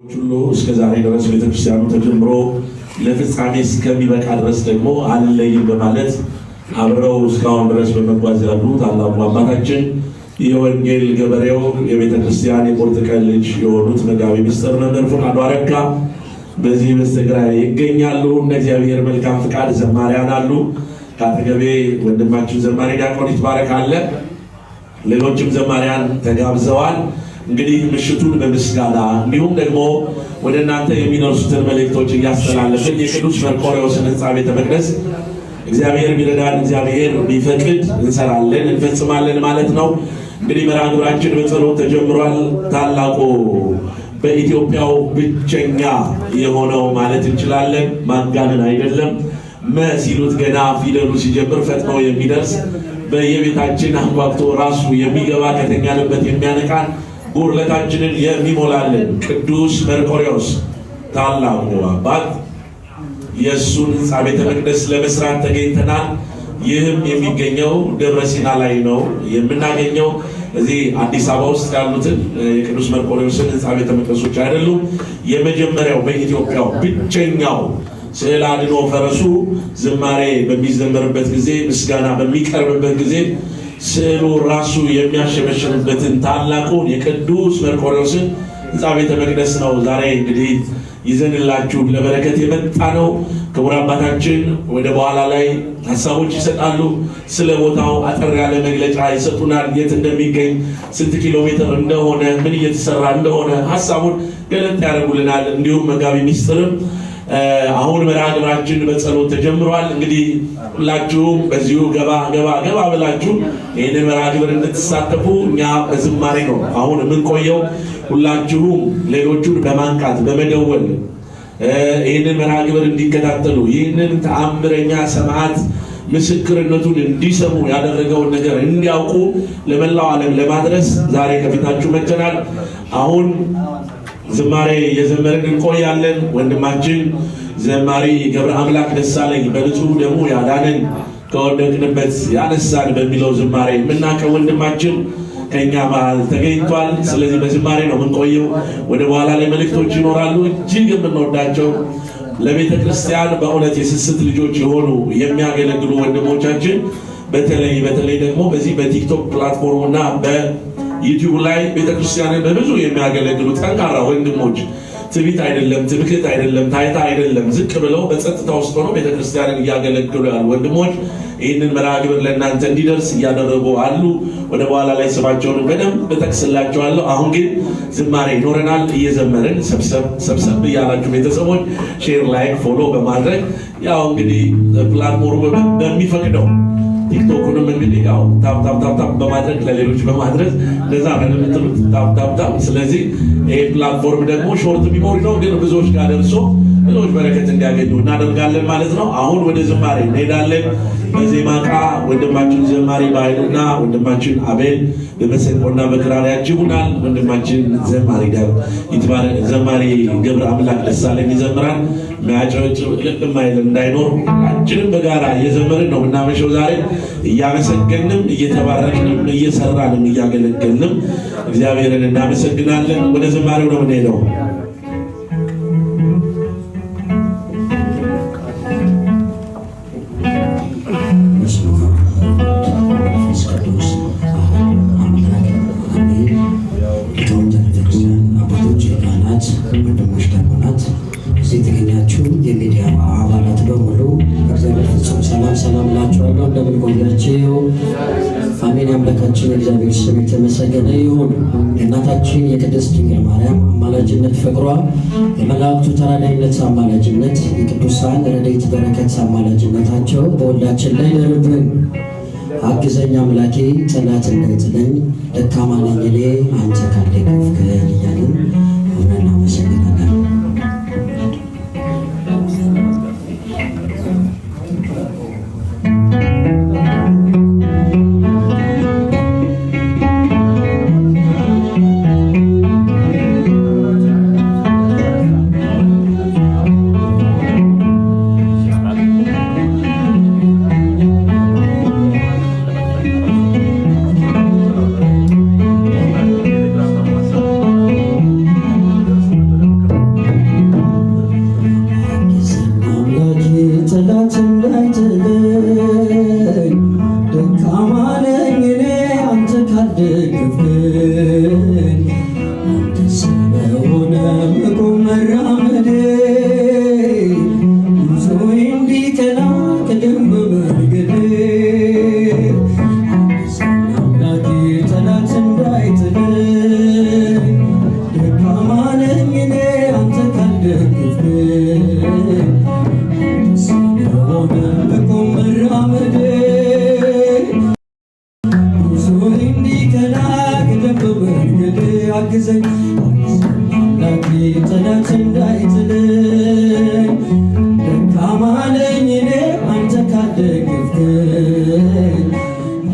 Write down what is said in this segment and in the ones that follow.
ሁሉ እስከ ዛሬ ድረስ ቤተክርስቲያኑ ተጀምሮ ለፍጻሜ እስከሚበቃ ድረስ ደግሞ አልለይም በማለት አብረው እስካሁን ድረስ በመጓዝ ያሉ ታላቁ አባታችን የወንጌል ገበሬው የቤተክርስቲያን የቁርጥ ቀን ልጅ የሆኑት መጋቢ ምስጢር መምህር ፍቃዱ አረጋ በዚህ በስተግራ ይገኛሉ። እንደ እግዚአብሔር መልካም ፍቃድ ዘማሪያን አሉ። ካጠገቤ ወንድማችን ዘማሪ ዲያቆን ይትባረክ አለ። ሌሎችም ዘማሪያን ተጋብዘዋል። እንግዲህ ምሽቱን በምስጋና እንዲሁም ደግሞ ወደ እናንተ የሚደርሱትን መልእክቶች እያስተላለፍን የቅዱስ መርቆሬዎስን ሕንፃ ቤተ መቅደስ እግዚአብሔር ቢረዳን እግዚአብሔር ቢፈቅድ እንሰራለን እንፈጽማለን ማለት ነው። እንግዲህ መርሃ ግብራችን በጸሎት ተጀምሯል። ታላቁ በኢትዮጵያው ብቸኛ የሆነው ማለት እንችላለን፣ ማጋነን አይደለም። ሲሉት ገና ፊደሉ ሲጀምር ፈጥኖ የሚደርስ በየቤታችን አንኳኩቶ ራሱ የሚገባ ከተኛንበት የሚያነቃን ጉድለታችንን የሚሞላልን ቅዱስ መርቆሬዎስ ታላቁ አባት የእሱን ሕንፃ ቤተ መቅደስ ለመስራት ተገኝተናል። ይህም የሚገኘው ደብረ ሲና ላይ ነው የምናገኘው። እዚህ አዲስ አበባ ውስጥ ያሉትን የቅዱስ መርቆሬዎስን ሕንፃ ቤተ መቅደሶች አይደሉም። የመጀመሪያው በኢትዮጵያው ብቸኛው ስዕል አድኖ ፈረሱ ዝማሬ በሚዘመርበት ጊዜ ምስጋና በሚቀርብበት ጊዜ ስዕሉ ራሱ የሚያሸበሽብበትን ታላቁን የቅዱስ መርቆሬዎስን ሕንፃ ቤተ መቅደስ ነው ዛሬ እንግዲህ ይዘንላችሁ ለበረከት የመጣ ነው። ክቡር አባታችን ወደ በኋላ ላይ ሀሳቦች ይሰጣሉ። ስለ ቦታው አጠር ያለ መግለጫ ይሰጡናል። የት እንደሚገኝ፣ ስንት ኪሎ ሜትር እንደሆነ፣ ምን እየተሰራ እንደሆነ ሀሳቡን ገለጥ ያደርጉልናል። እንዲሁም መጋቢ ምስጢርም አሁን መርሃ ግብራችን በጸሎት ተጀምሯል። እንግዲህ ሁላችሁም በዚሁ ገባ ብላችሁ ይህንን መርሃ ግብር እንድትሳተፉ እኛ በዝማሬ ነው አሁን የምንቆየው። ሁላችሁም ሌሎቹን በማንቃት በመደወል ይህንን መርሃ ግብር እንዲከታተሉ ይህንን ተአምረኛ ሰማዕት ምስክርነቱን እንዲሰሙ ያደረገውን ነገር እንዲያውቁ ለመላው ዓለም ለማድረስ ዛሬ ከፊታችሁ መጥተናል። አሁን ዝማሬ የዘመርን እንቆያለን። ወንድማችን ዘማሪ ገብረ አምላክ ደሳለኝ በንጹህ ደሙ ያዳነን ከወደቅንበት ያነሳን በሚለው ዝማሬ የምናውቀው ወንድማችን ከኛ መሃል ተገኝቷል። ስለዚህ በዝማሬ ነው የምንቆየው። ወደ በኋላ ላይ መልእክቶች ይኖራሉ። እጅግ የምንወዳቸው ለቤተ ክርስቲያን በእውነት የስስት ልጆች የሆኑ የሚያገለግሉ ወንድሞቻችን በተለይ ደግሞ በዚህ በቲክቶክ ፕላትፎርም እና በዩቲዩብ ላይ ቤተክርስቲያንን በብዙ የሚያገለግሉ ጠንካራ ወንድሞች ትዕቢት አይደለም፣ ትምክህት አይደለም፣ ታይታ አይደለም፣ ዝቅ ብለው በጸጥታ ውስጥ ሆነው ቤተክርስቲያንን እያገለግሉ ያሉ ወንድሞች ይህንን መርሃ ግብር ለእናንተ እንዲደርስ እያደረጉ አሉ። ወደ በኋላ ላይ ስማቸውን በደንብ እጠቅስላቸዋለሁ። አሁን ግን ዝማሬ ይኖረናል። እየዘመርን ሰብሰብ እያላችሁ ቤተሰቦች ሼር፣ ላይክ፣ ፎሎ በማድረግ ያው እንግዲህ ፕላትፎርሙ በሚፈቅደው ቲክቶኩንም እንግዲህ ያው ታፕ በማድረግ ለሌሎች በማድረግ ለዛ ነው የምትሉት ታፕ። ስለዚህ ይሄ ፕላትፎርም ደግሞ ሾርት ሚሞሪ ነው፣ ግን ብዙዎች ጋር ደርሶ ብዙዎች በረከት እንዲያገኙ እናደርጋለን ማለት ነው። አሁን ወደ ዝማሬ እንሄዳለን። በዜማ ዕቃ ወንድማችን ዘማሪ ባይሉና ወንድማችን አቤል በመሰንቆና በክራር ያጅቡናል። ወንድማችን ዘማሪ ገብረ አምላክ ደሳለኝ ይዘምራል። የሚያጨበጭብ ልብ ማይል እንዳይኖር ሁላችንም በጋራ እየዘመርን ነው የምናመሸው ዛሬ እያመሰገንም እየተባረክንም እየሰራንም እያገለገልንም እግዚአብሔርን እናመሰግናለን። ወደ ዝማሬው ነው የምንሄደው። የተገኛችሁ የሚዲያ አባላት በሙሉ እግዚአብሔር ፍጹም ሰላም እላችኋለሁ። እንደምን ቆያችሁ? አሜን። አምላካችን የእግዚአብሔር ስም የተመሰገነ ይሁን። የእናታችን የቅድስት ድንግል ማርያም አማላጅነት ፍቅሯ፣ የመላእክቱ ተራዳኢነት አማላጅነት፣ የቅዱሳን ረድኤት በረከት አማላጅነታቸው በሁላችን ላይ ይደርብን። አግዘኝ አምላኬ ጠላት እንዳይጥለኝ፣ ደካማ ነኝ እኔ አንተ ካለህ ከፍከኝ እያልን አብረን እናመሰግናለን። ሆነ መቆም መራመዴ ጉዞዬ እንዲቀና ቅደም በመንገዴ አምላኬ ጠላት እንዳይጥለኝ ደካማ ነኝ እኔ አንተ ካልደገፍከኝ ሆነ መቆም መራመዴ ጉዞዬ እንዲቀና ቅደም በመንገዴ አግዘኝ አምላኬ ጠላት እንዳይጥለኝ ደካማ ነኝ እኔ አንተ ካልደገፍከኝ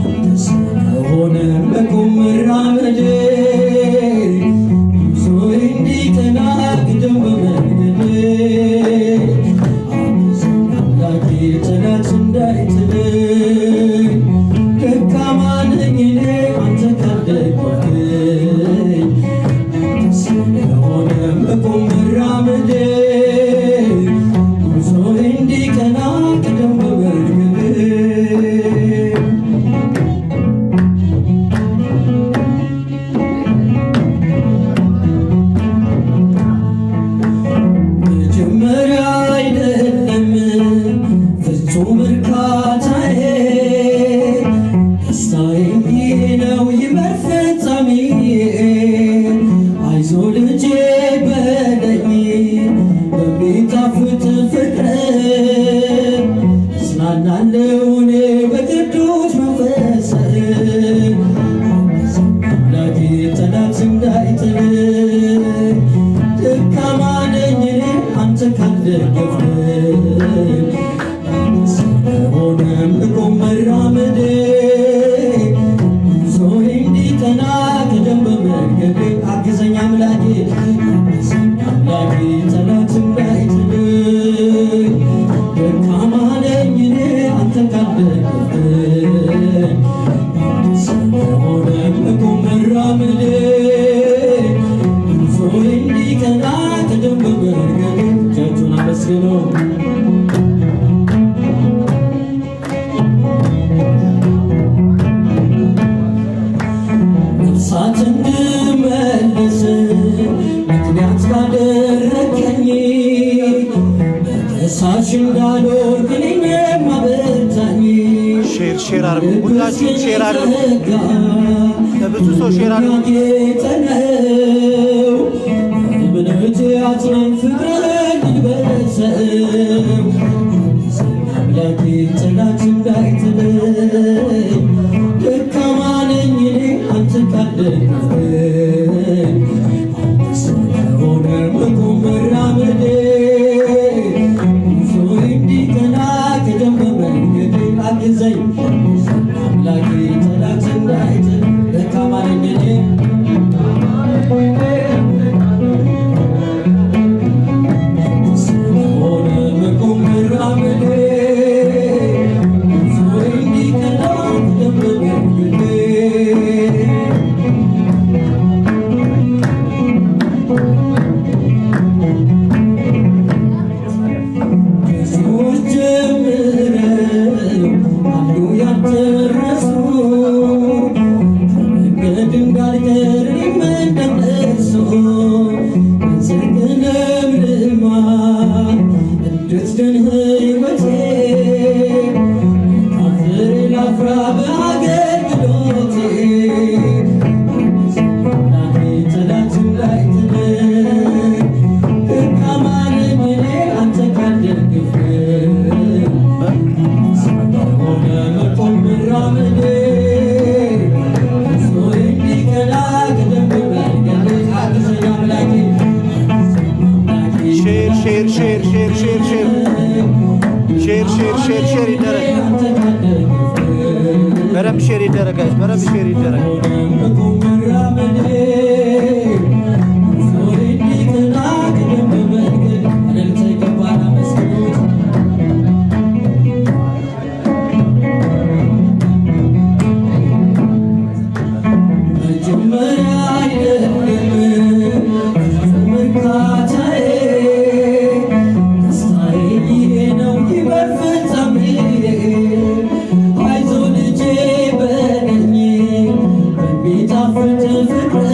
አንተ ስለሆነ መቆም መራመዴ ጉዞዬ እንዲቀና ቅደም በመንገዴ አምላኬ ጠላት እንዳይጥለኝ ደካማ ነኝ እኔ አንተ ካልደገፍከኝ ስለሆነ መቆም መራመዴ ጉዞዬ እንዲቀና ቅደም በመንገዴ መጀመሪያ አይደለም ፍጹም እርካታዬ ደስታዬ ይህ ነው ይመር ፍጻሜዬ አይዞ ልጄ በለኝ በሚጣፍጥ ፍቅር እጽናናለሁ እኔ በቅዱስ መንፈስ አምላኬ ጠላት እንዳይጥለኝ ደካማ ነኝ እኔ አንተ ካልደገፍከኝ ስለሆነ መቆም መራመዴ ጉዞዬ እንዲቀና ቅደም በመንገዴ አግዘኝ አምላኬ አምላኬ ጠላት እንዳይጥለኝ ደካማ ነኝ እኔ አንተ ካልደገፍከኝ ስለሆነ መቆም መራመዴ ጉዞዬ እንዲቀና ቅደም በመንገዴ እጃችሁን አመስግኑ። ነፍሳት እንድመልስ ምክንያት ባደረከኝ በከሳሽ እንዳልወድቅ እኔንም አበርታኝ። ሼር አድርጉ፣ ሁላችሁም ሼር አድርጉ፣ ለብዙ ሰው ሼር አድርጉ። ጌጠነው እምነቴ አጽናኝ ፍቅርን ይልበሰው አምላኬ ጠላት እንዳይጥለኝ ደካማ ነኝ እኔ አንተ ካልደገፍከኝ አንተ ስለሆነ መቆም መራመዴ ጉዞዬ እንዲቀና ቅደም በመንገዴ አግዘኝ አምላኬ ጠላት እንዳይጥለኝ ደካማ ነኝ እኔ ስለሆነ መቆም መራመዴ ጉዞዬ እንዲቀና ቅደም በመንገዴ ብዙዎች ጀምረው አሉ ያልደረሱ ከመንገድ እንዳልቀር እኔም እንደነሱ በጽድቅ ለምልማ እንድትድን ሕይወቴ አፍሬ ላፍራ በአገልግሎቴ አምላኬ ጠላት እንዳይጥለኝ ደካማ ነኝ እኔ አንተ ካልደገፍከኝ ስለሆነ መቆም መራመዴ ጉዞዬ እንዲቀና ቅደም በመንገዴ አግዘኝ አምላኬ ሼር ሼር ሼር ሼር ሼር ሼር ሼር ሼር ሼር ሼር ይደረግ፣ አንተ ካልደገፍከኝ በደንብ ሼር ይደረግ፣ ጋይስ በደንብ ሼር ይደረግ። መቆም መራመዴ ጉዞዬ እንዲቀና ቅደም በመንገዴ እልልታ ይገባል አመስግኑት። መጀመሪያ አይደለም ፍጹም እርካታዬ ደስታዬ ይሄ ነው ይበል ፍጻሜዬ አይዞ ልጄ በለኝ በሚጣፍጥ ፍቅር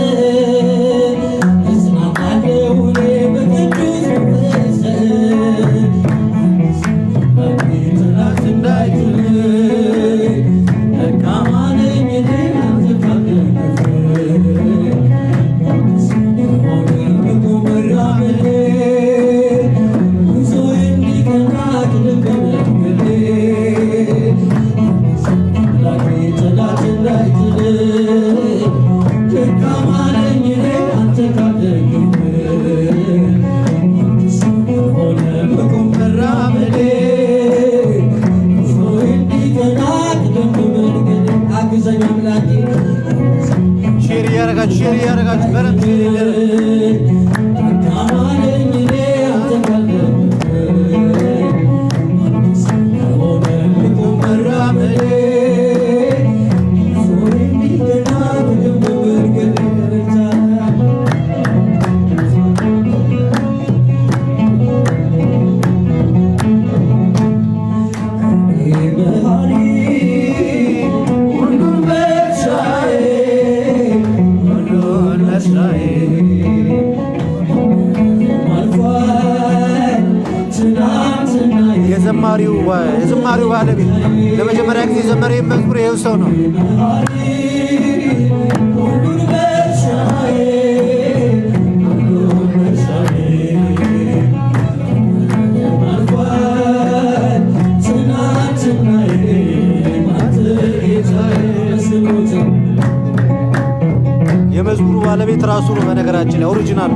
የዝማሬው ባለቤት ለመጀመሪያ ጊዜ ዘመረ መዝሙር ይኸው ሰው ነው። የመዝሙሩ ባለቤት ራሱ ነው። በነገራችን ላይ ኦሪጂናል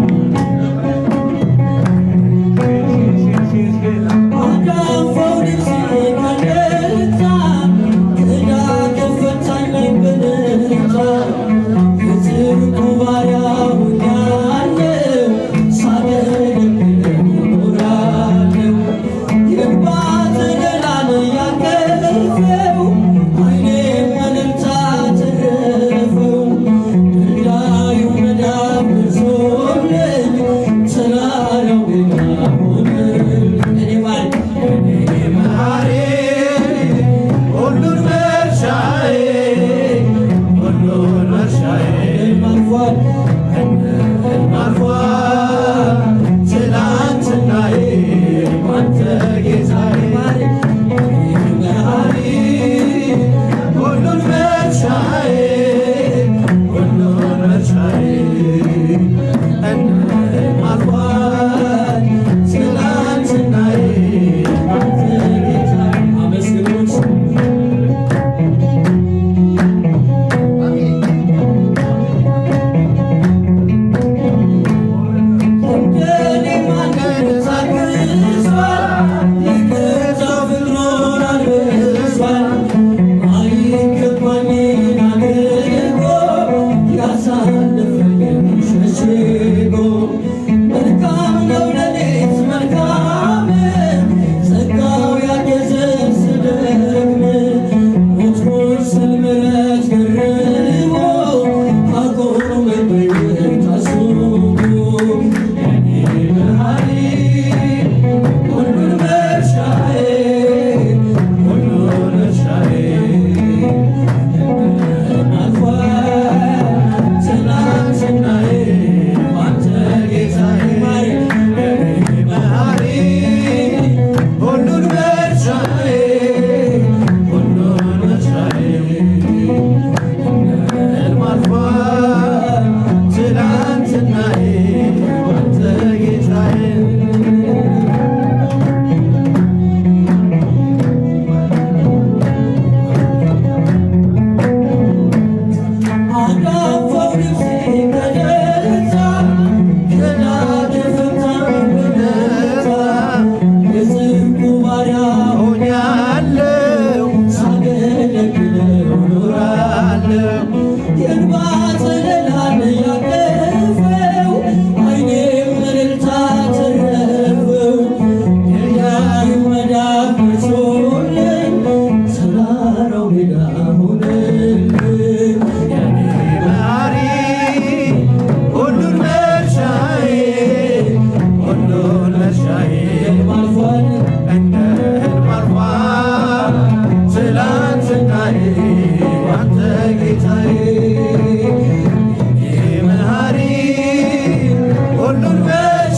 Yeah.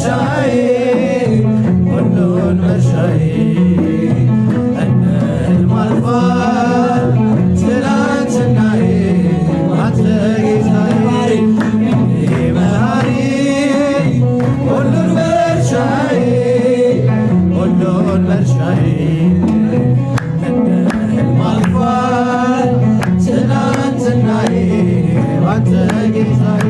መርሻዬ ሁሉን መርሻዬ እንደ ሕልም አልፏል ትናንትናዬ አንተ ጌታዬ መሐሪ ሁሉን መርሻዬ ሁሉን መርሻዬ እንደ ሕልም አልፏል ትናንትናዬ አንተ ጌታዬ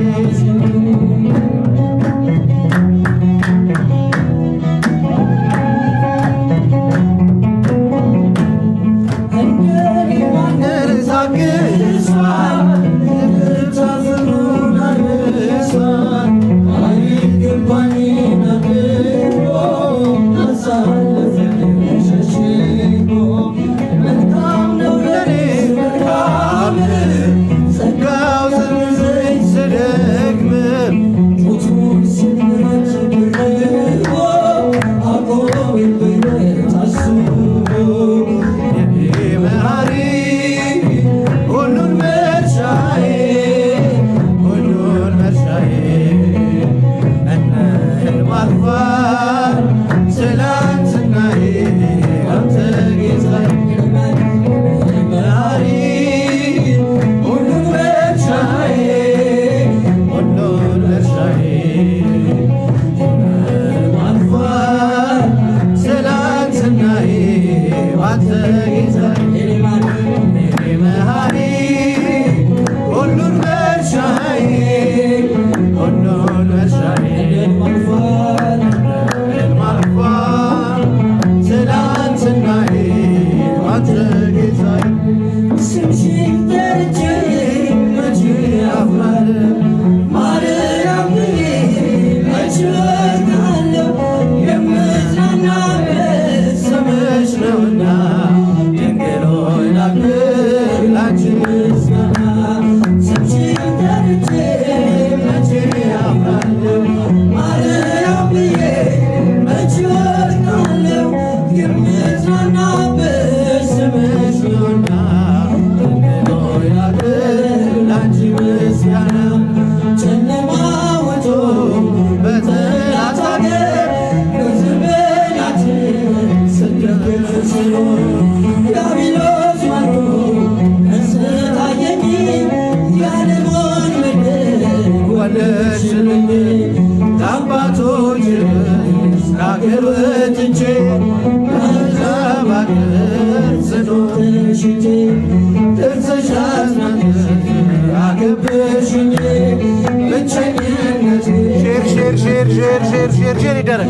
ሼር ይደረግ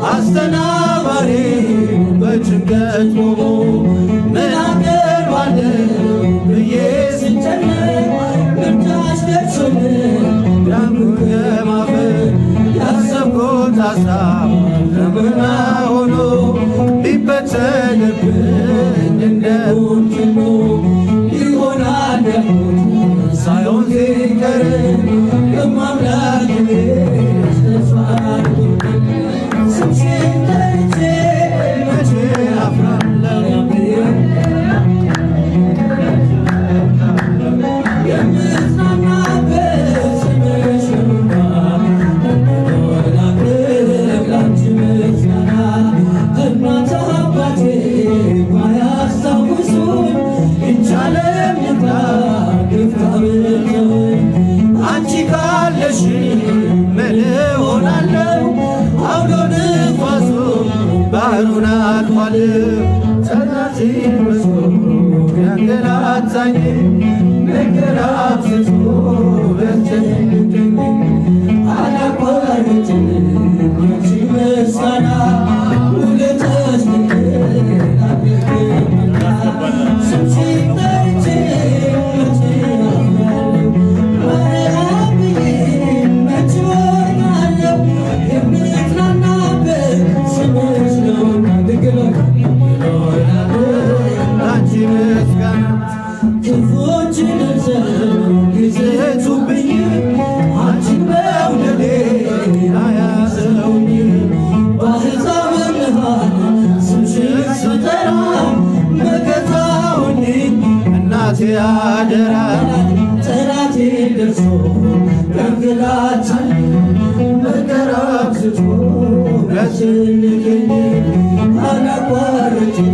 አስተናባሪ በጭንቀት ቆሞ ምን አቀርባለሁ ብዬ ስጨነቅ ምርጫሽ ደርሶልኝ ዳንኩኝ ከማፈር ያሰብኩት ሀሳብ ለምና ሆኖ ሊበተንብኝ እንደ ቡችኖ ይሆናል ያልኩት ሳይሆን ሲቀር በማምላክ ተስፋ አንቺ ካለሽ ምን እሆናለሁ? አውሎ ንፋሱ ባህሩን አልፏለሁ። ጠላቴን መስሎ ያንገላታኝ መንገላትቶ በተገኝ አላቋረጥም አንቺ ምስጋና ውለታሽ ክፉዎችን ያስጨንቀኝ አላቋርጥም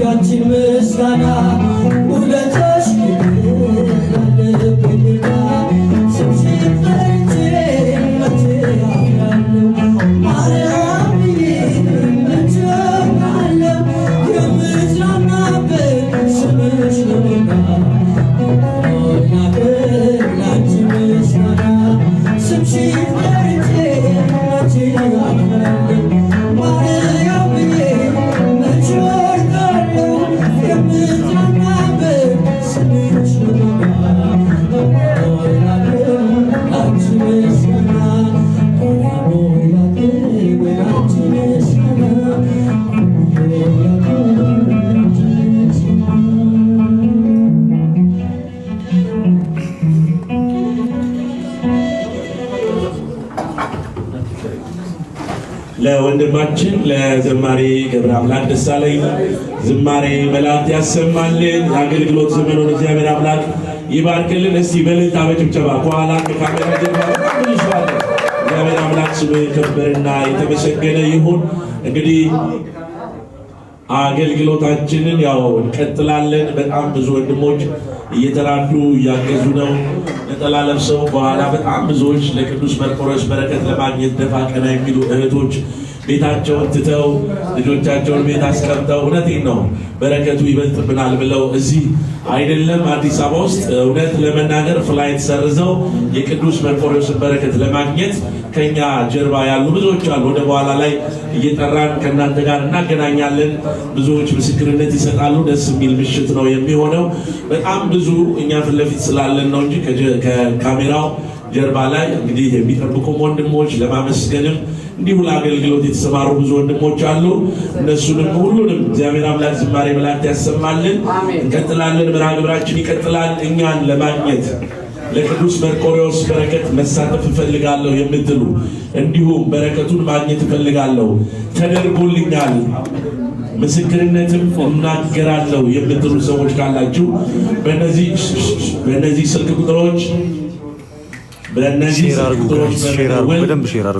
ያንቺን ምስጋና ውለታሽ አለብኝና ስምሽን ጠርቼ መቼ አፍራለሁ ማርያም ብዬ መቼ አፍራለሁ የምጽናናበት ስምሽ ነውና ላንቺ ምስጋና ስምሽን ጠርቼ መቼ አፍራለሁ ማርያም ብዬ መቼ አፍራለሁ የምጽናናበት ስምሽ ነውና ላንቺ ምስጋና ላንቺ ምስጋና ለወንድማችን ለዘማሪ ገብረ አምላክ ደሳለኝ ዝማሬ መላእክት ያሰማልን። የአገልግሎት ዘመኑን እግዚአብሔር አምላክ ይባርክልን። እስቲ በእልልታ በጭብጨባ ከኋላ ከካሜራ ጀርባ ይባል። እግዚአብሔር አምላክ ስሙ የከበረና የተመሰገነ ይሁን። እንግዲህ አገልግሎታችንን ያው እንቀጥላለን። በጣም ብዙ ወንድሞች እየተራዱ እያገዙ ነው። ነጠላ ለብሰው በኋላ በጣም ብዙዎች ለቅዱስ መርቆሬዎስ በረከት ለማግኘት ደፋ ቀና የሚሉ እህቶች ቤታቸውን ትተው ልጆቻቸውን ቤት አስቀምጠው እውነቴን ነው በረከቱ ይበልጥብናል ብለው እዚህ አይደለም አዲስ አበባ ውስጥ እውነት ለመናገር ፍላይት ሰርዘው የቅዱስ መርቆሬዎስን በረከት ለማግኘት ከኛ ጀርባ ያሉ ብዙዎች አሉ። ወደ በኋላ ላይ እየጠራን ከእናንተ ጋር እናገናኛለን። ብዙዎች ምስክርነት ይሰጣሉ። ደስ የሚል ምሽት ነው የሚሆነው። በጣም ብዙ እኛ ፊት ለፊት ስላለን ነው እንጂ ከካሜራው ጀርባ ላይ እንግዲህ የሚጠብቁም ወንድሞች ለማመስገንም እንዲሁ ለአገልግሎት የተሰማሩ ብዙ ወንድሞች አሉ። እነሱንም ሁሉንም እግዚአብሔር አምላክ ዝማሬ መላእክት ያሰማልን። እንቀጥላለን። መርሃ ግብራችን ይቀጥላል። እኛን ለማግኘት ለቅዱስ መርቆሬዎስ በረከት መሳተፍ እፈልጋለሁ የምትሉ እንዲሁም በረከቱን ማግኘት እፈልጋለሁ ተደርጎልኛል ምስክርነትም እናገራለሁ የምትሉ ሰዎች ካላችሁ በእነዚህ ስልክ ቁጥሮች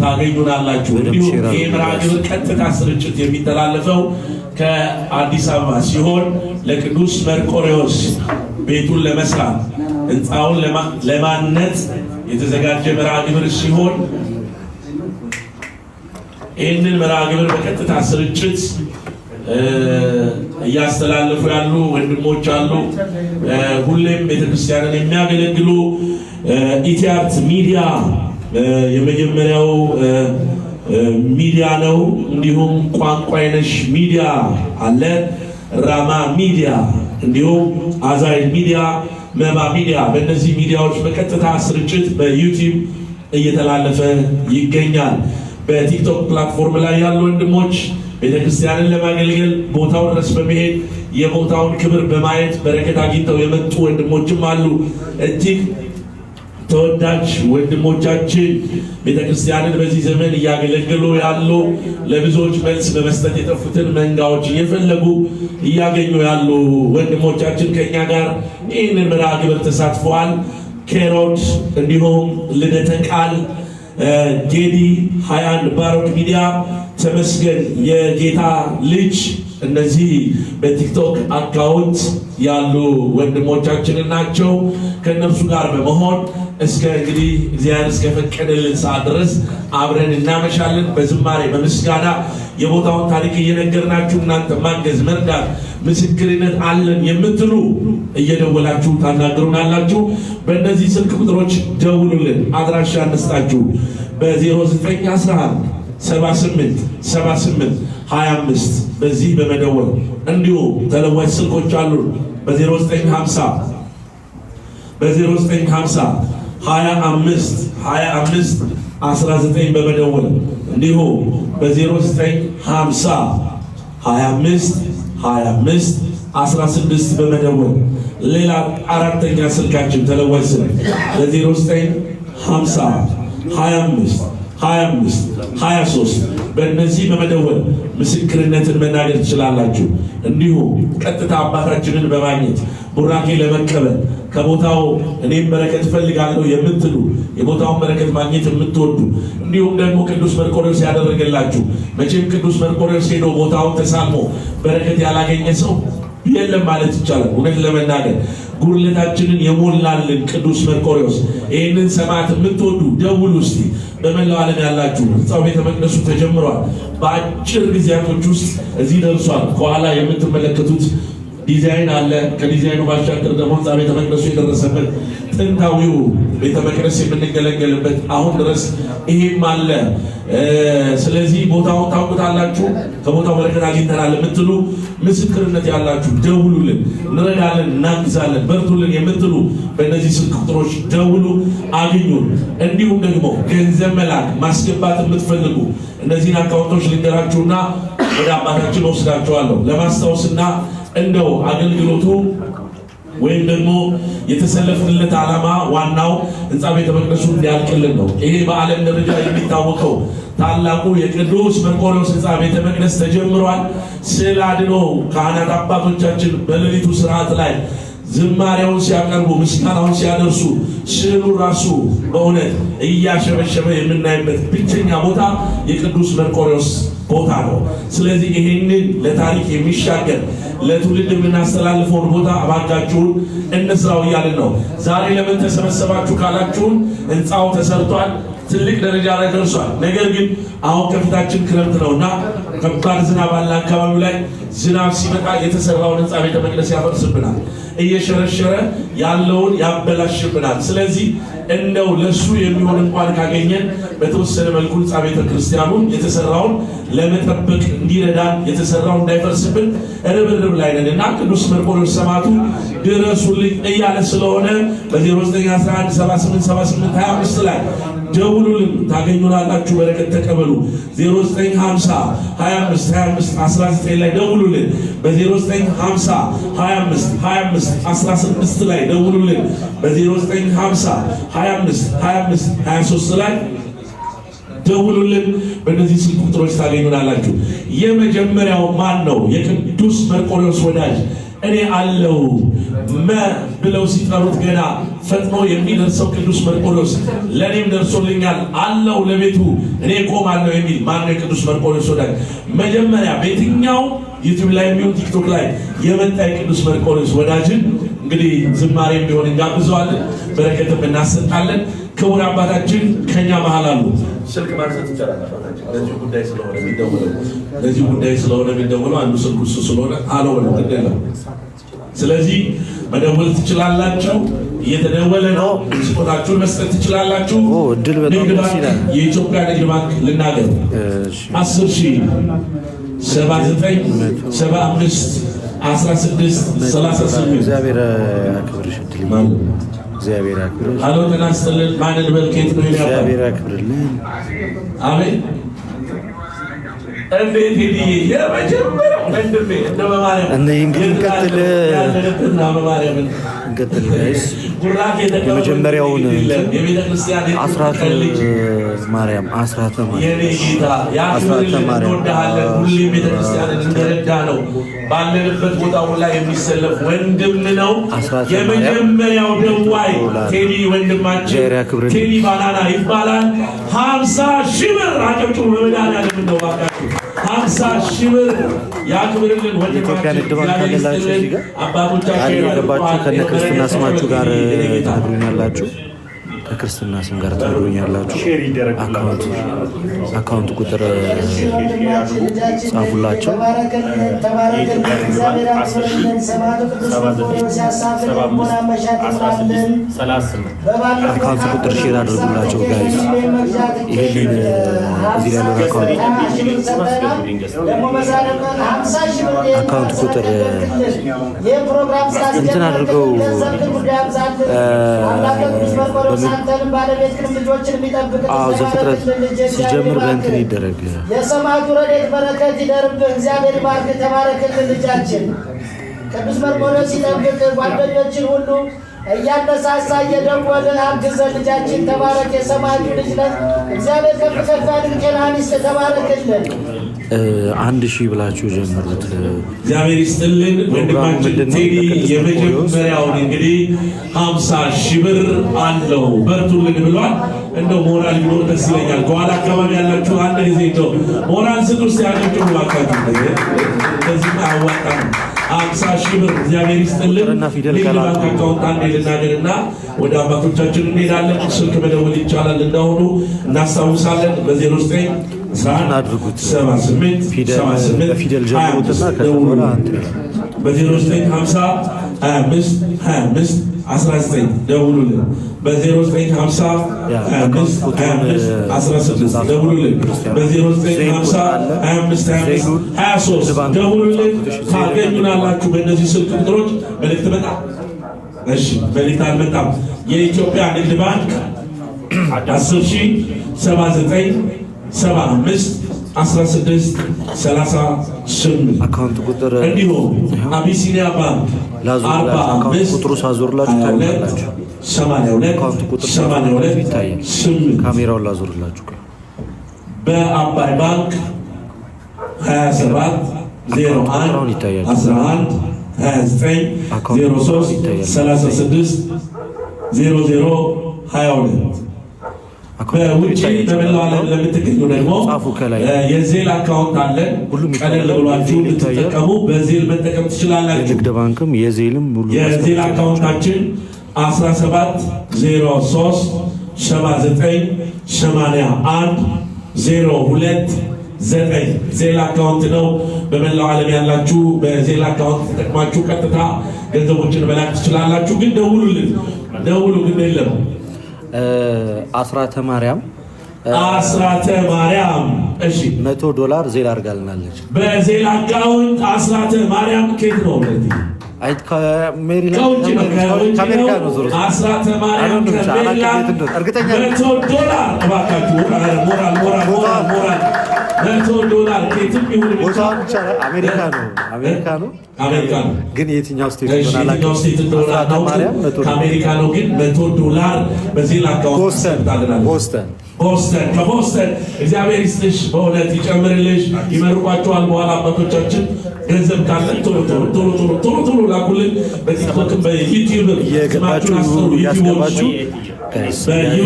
ታገኙናላችሁ። እንዲሁም ይህ መርሃ ግብር ቀጥታ ስርጭት የሚተላለፈው ከአዲስ አበባ ሲሆን ለቅዱስ መርቆሬዎስ ቤቱን ለመስራት ህንፃውን ለማነጽ የተዘጋጀ መርሃ ግብር ሲሆን ይህንን መርሃ ግብር በቀጥታ ስርጭት እያስተላለፉ ያሉ ወንድሞች አሉ። ሁሌም ቤተክርስቲያንን የሚያገለግሉ ኢቲአርት ሚዲያ የመጀመሪያው ሚዲያ ነው። እንዲሁም ቋንቋይነሽ ሚዲያ አለ፣ ራማ ሚዲያ፣ እንዲሁም አዛይል ሚዲያ፣ መባ ሚዲያ። በእነዚህ ሚዲያዎች በቀጥታ ስርጭት በዩቲዩብ እየተላለፈ ይገኛል። በቲክቶክ ፕላትፎርም ላይ ያሉ ወንድሞች ቤተክርስቲያንን ለማገልገል ቦታው ድረስ በመሄድ የቦታውን ክብር በማየት በረከት አግኝተው የመጡ ወንድሞችም አሉ። እጅግ ተወዳጅ ወንድሞቻችን ቤተክርስቲያንን በዚህ ዘመን እያገለገሉ ያሉ ለብዙዎች መልስ በመስጠት የጠፉትን መንጋዎች እየፈለጉ እያገኙ ያሉ ወንድሞቻችን ከኛ ጋር ይህንን መርሃ ግብር ተሳትፈዋል። ኬሮድ እንዲሁም ልደተ ቃል፣ ጌዲ 21 ባሮክ ሚዲያ፣ ተመስገን የጌታ ልጅ፣ እነዚህ በቲክቶክ አካውንት ያሉ ወንድሞቻችን ናቸው። ከነርሱ ጋር በመሆን እስከ እንግዲህ እግዚአብሔር እስከፈቀደልን ሰዓት ድረስ አብረን እናመሻለን። በዝማሬ በምስጋና የቦታውን ታሪክ እየነገርናችሁ እናንተ ማገዝ መርዳት ምስክርነት አለን የምትሉ እየደወላችሁ ታናግሩናላችሁ። በእነዚህ ስልክ ቁጥሮች ደውሉልን። አድራሻ እንስጣችሁ። በ0911 78 78 25 በዚህ በመደወል እንዲሁ ተለዋጭ ስልኮች አሉ። በ0950 25 19 በመደወል እንዲሁ በ0950 25 16 በመደወል ሌላ አራተኛ ስልካችን ተለዋጭ ስልክ በ0950 25 25 23 በእነዚህ በመደወል ምስክርነትን መናገር ትችላላችሁ። እንዲሁም ቀጥታ አባታችንን በማግኘት ቡራኬ ለመቀበል ከቦታው እኔም በረከት እፈልጋለሁ የምትሉ የቦታውን በረከት ማግኘት የምትወዱ እንዲሁም ደግሞ ቅዱስ መርቆሬዎስ ያደረገላችሁ መቼም ቅዱስ መርቆሬዎስ ሄዶ ቦታውን ተሳልሞ በረከት ያላገኘ ሰው የለም ማለት ይቻላል። እውነት ለመናገር ጉድለታችንን የሞላልን ቅዱስ መርቆሬዎስ ይህንን ሰማዕት የምትወዱ ደውሉ እስቲ። በመላው ዓለም ያላችሁ ሕንፃው ቤተ መቅደሱ ተጀምሯል። በአጭር ጊዜያቶች ውስጥ እዚህ ደርሷል። ከኋላ የምትመለከቱት ዲዛይን አለ። ከዲዛይኑ ባሻገር ደግሞ ሕንፃ ቤተ መቅደሱ የደረሰበት ጥንታዊው ቤተ መቅደስ የምንገለገልበት አሁን ድረስ ይሄም አለ። ስለዚህ ቦታውን ታውቁታላችሁ። ከቦታው በረከት አግኝተናል የምትሉ ምስክርነት ያላችሁ ደውሉልን፣ እንረዳለን፣ እናግዛለን፣ በርቱልን የምትሉ በእነዚህ ስልክ ቁጥሮች ደውሉ፣ አግኙን። እንዲሁም ደግሞ ገንዘብ መላክ ማስገባት የምትፈልጉ እነዚህን አካውንቶች ልንገራችሁና ወደ አባታችን ወስዳችኋለሁ። ለማስታወስና እንደው አገልግሎቱ ወይም ደግሞ የተሰለፍንለት ዓላማ ዋናው ሕንፃ ቤተ መቅደሱ እንዲያልቅልን ነው። ይሄ በዓለም ደረጃ የሚታወቀው ታላቁ የቅዱስ መርቆሬዎስ ሕንፃ ቤተ መቅደስ ተጀምሯል። ስዕል አድኖ ካህናት አባቶቻችን በሌሊቱ ስርዓት ላይ ዝማሬውን ሲያቀርቡ ምስጋናውን ሲያደርሱ ስዕሉ ራሱ በእውነት እያሸበሸበ የምናይበት ብቸኛ ቦታ የቅዱስ መርቆሬዎስ ቦታ ነው። ስለዚህ ይሄንን ለታሪክ የሚሻገር ለትውልድ የምናስተላልፈውን ቦታ እባካችሁን እንስራው እያልን ነው። ዛሬ ለምን ተሰበሰባችሁ ካላችሁን ሕንፃው ተሰርቷል፣ ትልቅ ደረጃ ላይ ደርሷል። ነገር ግን አሁን ከፊታችን ክረምት ነውና ከባድ ዝናብ አለ። አካባቢው ላይ ዝናብ ሲመጣ የተሰራውን ሕንፃ ቤተ መቅደስ ያፈርስብናል፣ እየሸረሸረ ያለውን ያበላሽብናል። ስለዚህ እንደው ለሱ የሚሆን እንኳን ካገኘን በተወሰነ መልኩ ሕንፃ ቤተ ክርስቲያኑን የተሰራውን ለመጠበቅ እንዲረዳን የተሰራው እንዳይፈርስብን ርብርብ ላይ ነን እና ቅዱስ መርቆሬዎስ ሰማዕቱ ድረሱልኝ እያለ ስለሆነ በ0911 7878 25 ላይ ደውሉልን፣ ታገኙናላችሁ። በረከት ተቀበሉ። 0950 25 25 19 ላይ ደውሉልን። በ0950 25 25 16 ላይ ደውሉልን። በ0950 25 25 23 ላይ ደውሉልን። በእነዚህ ስልክ ቁጥሮች ታገኙናላችሁ። የመጀመሪያው ማን ነው? የቅዱስ መርቆሬዎስ ወዳጅ እኔ አለው ብለው ሲጠሩት ገና ፈጥኖ የሚደርሰው ቅዱስ መርቆሬዎስ ለእኔም ደርሶልኛል አለው ለቤቱ እኔ ቆማለሁ የሚል ማነው? የቅዱስ መርቆሬዎስ ወዳጅ መጀመሪያ በየትኛው ዩቲዩብ ላይ የሚሆን ቲክቶክ ላይ የመጣ የቅዱስ መርቆሬዎስ ወዳጅን እንግዲህ ዝማሬ የሚሆን እንጋብዘዋለን፣ በረከትም እናሰጣለን። ክቡር አባታችን ከኛ መሃል አሉ። ስልክ ማንሳት ይቻላል። አባታችን ለዚህ ጉዳይ ስለሆነ የሚደውለው አንዱ ስልክ እሱ ስለሆነ አለው ነው አይደለም። ስለዚህ መደወል ትችላላችሁ። እየተደወለ ነው። ስጦታችሁን መስጠት ትችላላችሁ። እድል በጣም ደስ ይላል። የኢትዮጵያ ንግድ ባንክ ልናገር 10,000 79 75 16 38 እግዚአብሔር ያክብርሽ። እድል ማለት እግዚአብሔር ያክብርሽ። አሎ ጤና ይስጥልን። ማንን በልኬት ነው ይላል። እግዚአብሔር ያክብርልን። አሜን። እንዴት ይሄ የመጀመሪያው ወንድሜ እንደ በማርያም እንቀጥል ጋይስ። የመጀመሪያውን አስራተ ማርያም ሁሌም ቤተክርስቲያንን እንደረዳ ነው። ባለንበት ቦታ ሁላ የሚሰለፍ ወንድም ነው። የመጀመሪያው ደዋይ ቴዲ ወንድማችን ቴዲ ባናና ይባላል። 50,000 ብር አጨብጭቡ። በመድኃኒዓለም ነው ባካችሁ 50,000 ብር ያክብርልን ወንድማችን። አባቶቻችን ያገባችሁ ከነ ክርስትና ስማችሁ ጋር ትነግሩኛላችሁ። ከክርስትና ስም ጋር ትነግሩኛላችሁ። አካውንት ቁጥር ጻፉላቸው። አካውንት ቁጥር ሼር አድርጉላቸው ጋይስ። ይሄንን እዚህ ላይ ያለው አካውንት ቁጥር እንትን አድርገው ዘፍጥረት ሲጀምር በእንትን ይደረግ። የሰማዕቱ ረድኤት በረከት ይደርብህ። እግዚአብሔር ይባርክ። ተባረክልን ልጃችን። ቅዱስ መርቆሬዎስ ይጠብቅ። ጓደኞችን ሁሉ እያነሳሳ እየደወለ አግዘን ልጃችን ተባረክ። የሰማዕቱ ልጅ ነህ። እግዚአብሔር ከፍ ከፍ አድርግ። ጤናህን ይስጥ። ተባረክልን። 1000 ብላችሁ ጀምሩት። እግዚአብሔር ይስጥልን። ወንድማችን ቴዲ የመጀመሪያውን እንግዲህ 50,000 ብር አለው በርቱልን ብሏል። እንደው ሞራል ቢኖር ደስ ይለኛል። ከኋላ አካባቢ ያላችሁ አንድ ጊዜ እንደው ሞራል ስጡ እስቲ ያቀጭሩ ባካችሁ። ከዚህ አዋጣ 50,000 ብር እግዚአብሔር ይስጥልን። ንግድ ባንክ አካውንት አንዴ ልናገርና ወደ አባቶቻችን እንሄዳለን። ስልክ መደወል ይቻላል። እንዳሁኑ እናስታውሳለን። በ09 አድርጉት 78 በፊደል ጀምሩትና ከዛ በ0950 25 25 19 ደውሉልን። በ0950 25 25 16 ደውሉልን። በ0950 25 25 23 ደውሉልን። ታገኙናላችሁ። በእነዚህ ስልክ ቁጥሮች መልእክት መጣ። እሺ መልእክት አልመጣም። የኢትዮጵያ ንግድ ባንክ 10,079 75 16 38 አካውንት ቁጥር እንዲሁም አቢሲኒያ ባንክ 45 ቁጥሩ ሳዞርላችሁ ታውቃላችሁ። 82 ይታያል። ካሜራውን ላዞርላችሁ። በአባይ ባንክ 27 01 11 29 03 36 00 22 በውጭ በመላው ዓለም ለምትገኙ ደግሞ የዜል አካውንት አለ። ቀለል ብሏችሁ ልትጠቀሙ በዜል መጠቀም ትችላላችሁ። ንግድ ባንክም የዜልም የዜል አካውንታችን 17 03 79 81 02 9 ዜል አካውንት ነው። በመላው ዓለም ያላችሁ በዜል አካውንት ተጠቅማችሁ ቀጥታ ገንዘቦችን መላክ ትችላላችሁ። ግን ደውሉልን፣ ደውሉ። ግን የለም አስራተ ማርያም እሺ $100 ዜል አድርጋልናለች። በዜል አካውንት አስራተ ማርያም ኬት ነው ማለት አይት ከሜሪላንድ ከአሜሪካ ነው። ዞሮ አስራተ ማርያም ከሜሪላንድ እርግጠኛ $100 እባካችሁ። ሞራል $100 ኬትም ይሁን ቦታውን ይቻላል። አሜሪካ ነው ግን የትኛው ስቴት እንደሆነ አላውቅም። ከአሜሪካ ነው ግን $100 በዜል አካውንት ቦስተን ከቦስተን እግዚአብሔር ይስጥሽ፣ በእውነት ይጨምርልሽ፣ ይመርቋቸዋል። በኋላ አባቶቻችን ገንዘብ ካለን ቶሎ ላኩልን። በቲክቶክም በዩቲዩብ ስማችሁን አስጠሩ።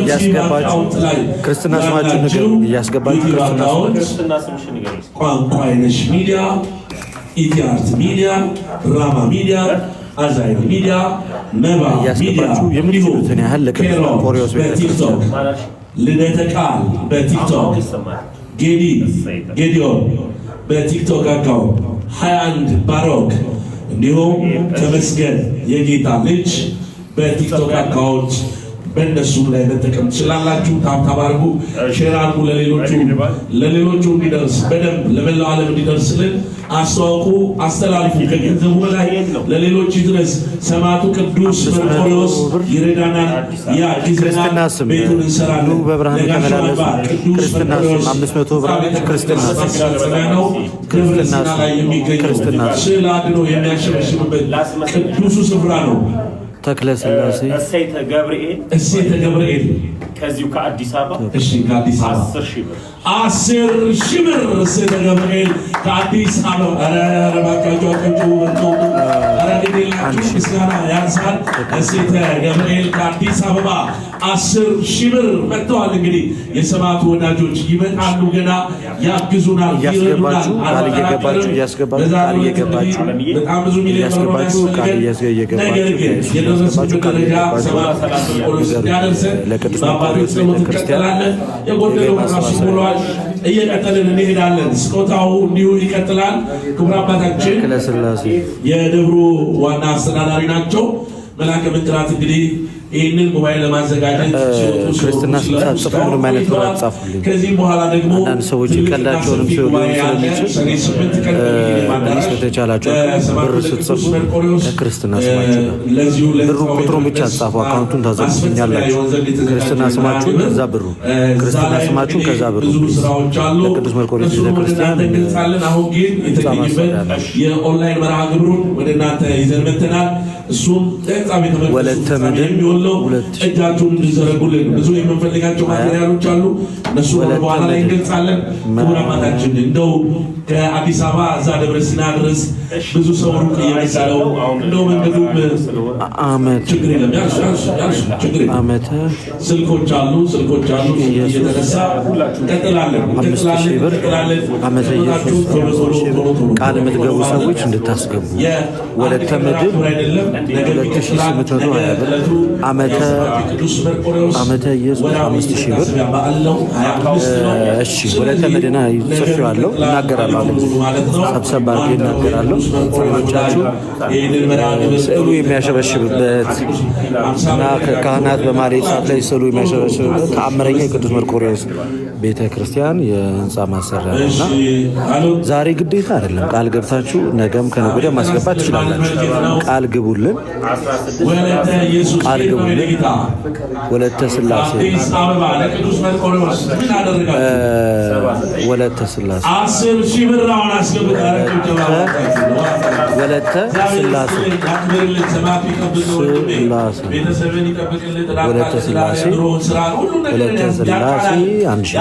እያስገባችሁ ክርስትና ስማችሁን ንገሩ። እያስገባችሁ ክርስትና ስምሽን ንገሩ። ቋንቋ አይነሽ ሚዲያ፣ ኢቲአርት ሚዲያ፣ ራማ ሚዲያ፣ አዛይር ሚዲያ፣ መባ ሚዲያ የምትችሉትን ያህል ለቅዱስ ቆሪዎስ በቲክቶክ ልደተ ቃል በቲክቶክ ጌዲዮን በቲክቶክ አካውንት 21 ባሮክ እንዲሁም ተመስገን የጌታ ልጅ በቲክቶክ አካውንት በእነሱ ላይ መጠቀም ትችላላችሁ። ታብታብ አድርጉ፣ ሼር አድርጉ፣ ለሌሎቹ እንዲደርስ በደንብ ለመላው ዓለም እንዲደርስልን አስተዋውቁ፣ አስተላልፉ። ከገንዘቡ በላይ ለሌሎች ይድረስ። ሰማዕቱ ቅዱስ መርቆሬዎስ ይረዳናል፣ ያግዘናል፣ ቤቱን እንሰራለን። በብርሃን ተመላለሱ። ክርስትና ስም 500 ብር ክርስትና ነው። ክርስትና ላይ የሚገኝ ስዕል አድኖ የሚያሸበሽብበት ቅዱሱ ስፍራ ነው። ተክለ ስላሴ እሴተ ገብርኤል ከዚሁ ከአዲስ አበባ እሺ፣ ከአዲስ አበባ 10,000 ብር እሴተ ገብርኤል ከአዲስ አበባ። ኧረ እባካችሁ አቀንጩ ምስጋና ያንሳል። እሴተ ገብርኤል ከአዲስ አበባ 10,000 ብር መጥተዋል። እንግዲህ የሰማዕቱ ወዳጆች ይመጣሉ፣ ገና ያግዙናል፣ ይረዱናል። በጣም ብዙ ሚሊዮን የደረሱበት ደረጃ ሰማዕቱ መርቆሬዎስ እንዲያደርሰን በአባቶች ጸሎት እንቀጥላለን። የጎደለው ራሱ ብሏል። እየቀጠልን እንሄዳለን። ስጦታው እንዲሁ ይቀጥላል። ክቡር አባታችን የደብሩ ዋና አስተዳዳሪ ናቸው። መላከ ምክራት እንግዲህ ይህንን ጉባኤ ለማዘጋጀት ክርስትና ስጽፍ ምንም አይነት ነው አጻፉልኝ። ከዚህም በኋላ ደግሞ አንዳንድ ሰዎች ቀላቸውንም ሲሆኑ ስለሚችል በተቻላቸው ብር ስትጽፉ ከክርስትና ስማችሁ ብሩ ቁጥሩን ብቻ ጻፉ። አካውንቱን ታዘጋጁኛላችሁ። ክርስትና ስማችሁ ከዛ ብሩ ክርስትና ስማችሁ ከዛ ብሩ ለቅዱስ መርቆሬዎስ ቤተክርስቲያን አሁን ግን የተገኘበት የኦንላይን መርሃ ግብሩን ወደ እናንተ ይዘን መጥተናል። እሱም ለህንፃ ቤተ መቅደሱ የሚውለው እጃችሁን እንዲዘረጉልን ብዙ የምንፈልጋቸው ማቴሪያሎች አሉ። እነሱ በኋላ ላይ እንገልጻለን። ክቡር አባታችን እንደው ከአዲስ አበባ እዛ ደብረ ሲና ድረስ ብዙ ሰው ሩቅ እየመሰለው እንደው መንገዱም ችግር የለም ችግር የለም። ስልኮች አሉ እየተነሳ እንቀጥላለን። ቃል የምትገቡ ሰዎች እንድታስገቡ ወለተ ምድር 2820 ብር ዓመተ ኢየሱስ 5000 ብር። እሺ ወለተ ምድና ጽፌዋለሁ እናገራለሁ ሰብሰብ አድርጌ እናገራለሁ። ሌሎቻችሁ ስዕሉ የሚያሸበሽብበት እና ከካህናት በማሌት ሰዓት ላይ ስዕሉ የሚያሸበሽብበት ተአምረኛ የቅዱስ መርቆሬዎስ ቤተ ክርስቲያን የህንፃ ማሰሪያ ነውና ዛሬ ግዴታ አይደለም። ቃል ገብታችሁ ነገም ከነገ ወዲያ ማስገባት ትችላላችሁ። ቃል ግቡልን፣ ቃል ግቡልን። ወለተ ስላሴ ወለተ ስላሴ ወለተ ስላሴ ወለተ ስላሴ ወለተ ስላሴ አንሺ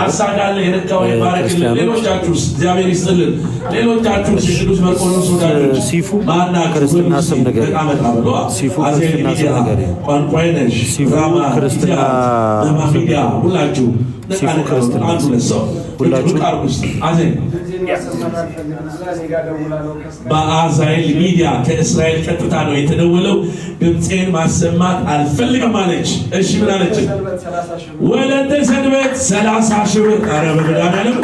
ሲፉ ክርስትና ስም ነገር ሲፉ ክርስትና ስም ነገር ሲፉ ክርስትና ሲፉ ክርስትና ሁላችሁ በአዛይል ሚዲያ ከእስራኤል ቀጥታ ነው የተደወለው። ድምፄን ማሰማት አልፈልግም አለች። እሺ ምን አለች? ወለተ ሰንበት 30 ሺህ ብር። ኧረ በመድኃኒዓለም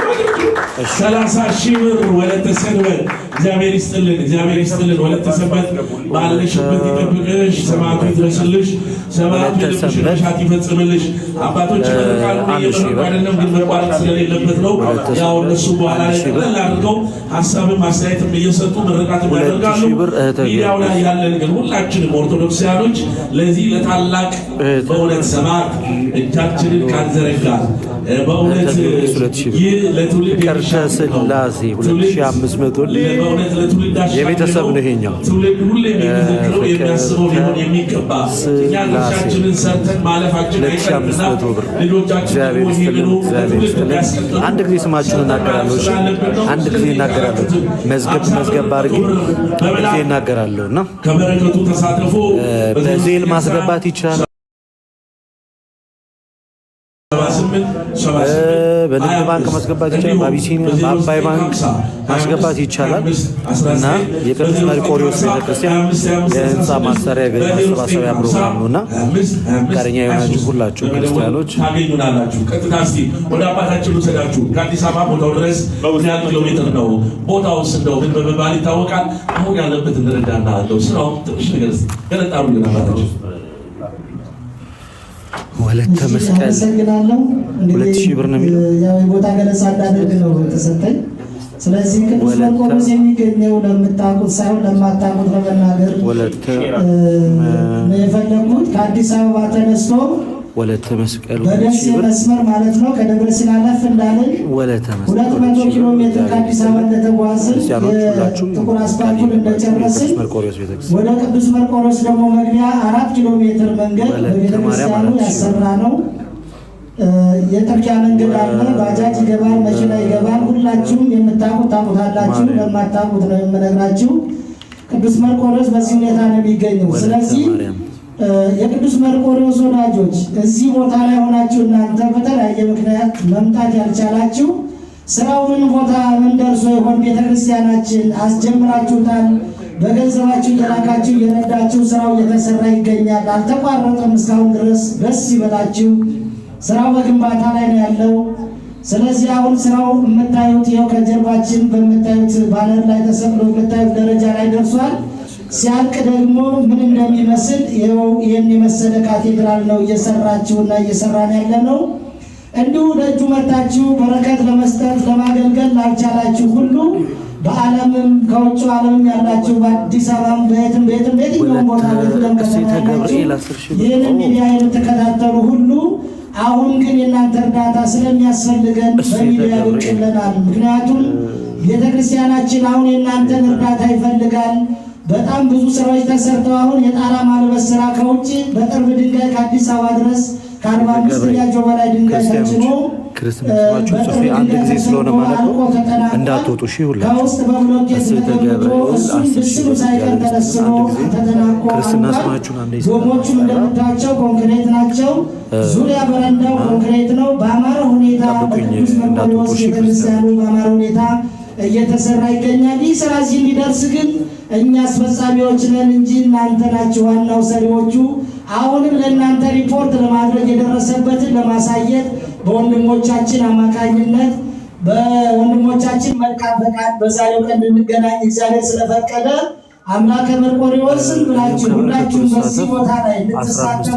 30 ሺህ ብር ወለተ ሰንበት። እግዚአብሔር ይስጥልን፣ እግዚአብሔር ይስጥልን። ወለተ ሰንበት ባለሽበት ይጠብቅሽ፣ ሰማዕቱ ይድረስልሽ፣ ሰማዕቱ ይድረስልሽ፣ ይፈጽምልሽ። አባቶች ይመርቃሉ፣ እየመረቁ አይደለም ግን መቋረጥ ስለሌለበት ነው። ያው እነሱ በኋላ ላይ ቀለል አድርገው ሀሳብም አስተያየትም እየሰጡ ምርቃትም ያደርጋሉ። ሚዲያው ላይ ያለን ግን ሁላችንም ኦርቶዶክሳውያኖች ለዚህ ለታላቅ በእውነት ሰማዕት እጃችንን ካንዘረጋል በእውነት ይህ ለትውልድ ቀርተ ስላሴ 2500 የቤተሰብ ነው። ይሄኛው ትውልድ ሁሌ የሚዘክረው የሚያስበው ሊሆን የሚገባ እኛ ልጆቻችንን ሰርተን ማለፋችን አይቀርምና ልጆቻችን ደግሞ ይሄንኑ አንድ ጊዜ ስማችሁን እናገራለሁ። እሺ አንድ ጊዜ እናገራለሁ። መዝገብ አድርጌ ጊዜ እናገራለሁ እና ከበረከቱ ተሳተፉ። በዜል ማስገባት ይቻላል። በንግድ ባንክ ማስገባት ይቻላል። በአቢሲኒያ በአባይ ባንክ ማስገባት ይቻላል እና የቅዱስ መርቆሬዎስ ቤተክርስቲያን የህንፃ ማሰሪያ ገቢ ማሰባሰቢያ ፕሮግራም ነውና ጋርኛ የሆናችሁ ሁላችሁ ክርስቲያኖች ታገኙናላችሁ። ቀጥታ እስቲ ወደ አባታችን ልውሰዳችሁ። ከአዲስ አበባ ቦታው ድረስ ምን ያህል ኪሎ ሜትር ነው? ቦታውስ እንደው ምን በመባል ይታወቃል? አሁን ያለበት እንረዳና እንደው ስራው ትንሽ ነገር ገለጣሩ ግን አባታችን ወለተ መስቀል 2000 ብር ነው የሚለው። ያው የቦታ ገለጻ እንዳደርግ ነው ተሰጠኝ። ስለዚህ ቅዱስ መርቆሬዎስ የሚገኘው ለምታውቁት ሳይሆን ለማታውቁት ለመናገር ወለተ ነው የፈለኩት። ከአዲስ አበባ ተነስቶ ወለተ መስቀል በደሴ መስመር ማለት ነው ከደብረ ሲና ለፍ እንዳለን ወለተ መስቀል 200 ኪሎ ሜትር ከአዲስ አበባ እንደተጓዝን ጥቁር አስፋልቱን እንደጨረስን ወደ ቅዱስ መርቆሬዎስ ደግሞ መግቢያ 4 ኪሎ ሜትር መንገድ በቤተክርስቲያኑ ያሰራ ነው። የጥርጊያ መንገድ አለ። ባጃጅ ይገባል፣ መኪና ይገባል። ሁላችሁም የምታውቁት ታውቁታላችሁ፣ ለማታውቁት ነው የምነግራችሁ። ቅዱስ መርቆሬዎስ በዚህ ሁኔታ ነው የሚገኘው። ስለዚህ የቅዱስ መርቆሬዎስ ወዳጆች እዚህ ቦታ ላይ ሆናችሁ እናንተ በተለያየ ምክንያት መምጣት ያልቻላችሁ ስራው ምን ቦታ ምን ደርሶ ይሆን? ቤተክርስቲያናችን አስጀምራችሁታል። በገንዘባችሁ እየላካችሁ እየረዳችሁ ስራው እየተሰራ ይገኛል። አልተቋረጠም እስካሁን ድረስ። ደስ ይበላችሁ። ስራው በግንባታ ላይ ነው ያለው። ስለዚህ አሁን ስራው የምታዩት ይኸው ከጀርባችን በምታዩት ባነር ላይ ተሰቅሎ የምታዩት ደረጃ ላይ ደርሷል። ሲያልቅ ደግሞ ምን እንደሚመስል ይኸው ይህን የመሰለ ካቴድራል ነው እየሰራችሁና እየሰራን ያለ ነው። እንዲሁ ደጁ መታችሁ በረከት ለመስጠት ለማገልገል ላልቻላችሁ ሁሉ በዓለምም ከውጭ ዓለምም ያላችሁ በአዲስ አበባም በየትም በየትኛውም ቦታ ይህን ሚዲያ የምትከታተሉ ሁሉ አሁን ግን የእናንተ እርዳታ ስለሚያስፈልገን በሚዲያ ብቅ ብለናል። ምክንያቱም ቤተክርስቲያናችን አሁን የእናንተን እርዳታ ይፈልጋል። በጣም ብዙ ስራዎች ተሰርተው አሁን የጣራ ማልበስ ስራ ከውጭ በቅርብ ድንጋይ ከአዲስ አበባ ድረስ ከ45 ሚሊዮን በላይ ድንጋይ ተጭኖ ክርስትና ስማችሁ ጽፌ አንድ ጊዜ ስለሆነ ማለት ነው እንዳትወጡ። እሺ ሁላችሁ ከውስጥ በብሎኬት ተገንብቶ እሱም ምስሉ ሳይቀር ተለስኖ ተጠናቆ ክርስትና ስማችሁን አንዴ ዶሞቹም እንደምታቸው ኮንክሪት ናቸው። ዙሪያ በረንዳው ኮንክሪት ነው። በአማረ ሁኔታ በቅዱስ መርቆሬዎስ ቤተክርስቲያኑ በአማረ ሁኔታ እየተሰራ ይገኛል። ይህ ስራ እዚህ እንዲደርስ ግን እኛ አስፈጻሚዎች ነን እንጂ እናንተ ናችሁ ዋናው ሰሪዎቹ። አሁንም ለእናንተ ሪፖርት ለማድረግ የደረሰበትን ለማሳየት በወንድሞቻችን አማካኝነት በወንድሞቻችን መልካም ፈቃድ በዛሬው ቀን እንገናኝ እግዚአብሔር ስለፈቀደ አምላከ መርቆሬዎስን ብላችሁ ሁላችሁም በዚህ ቦታ ላይ እንድትሳተፉ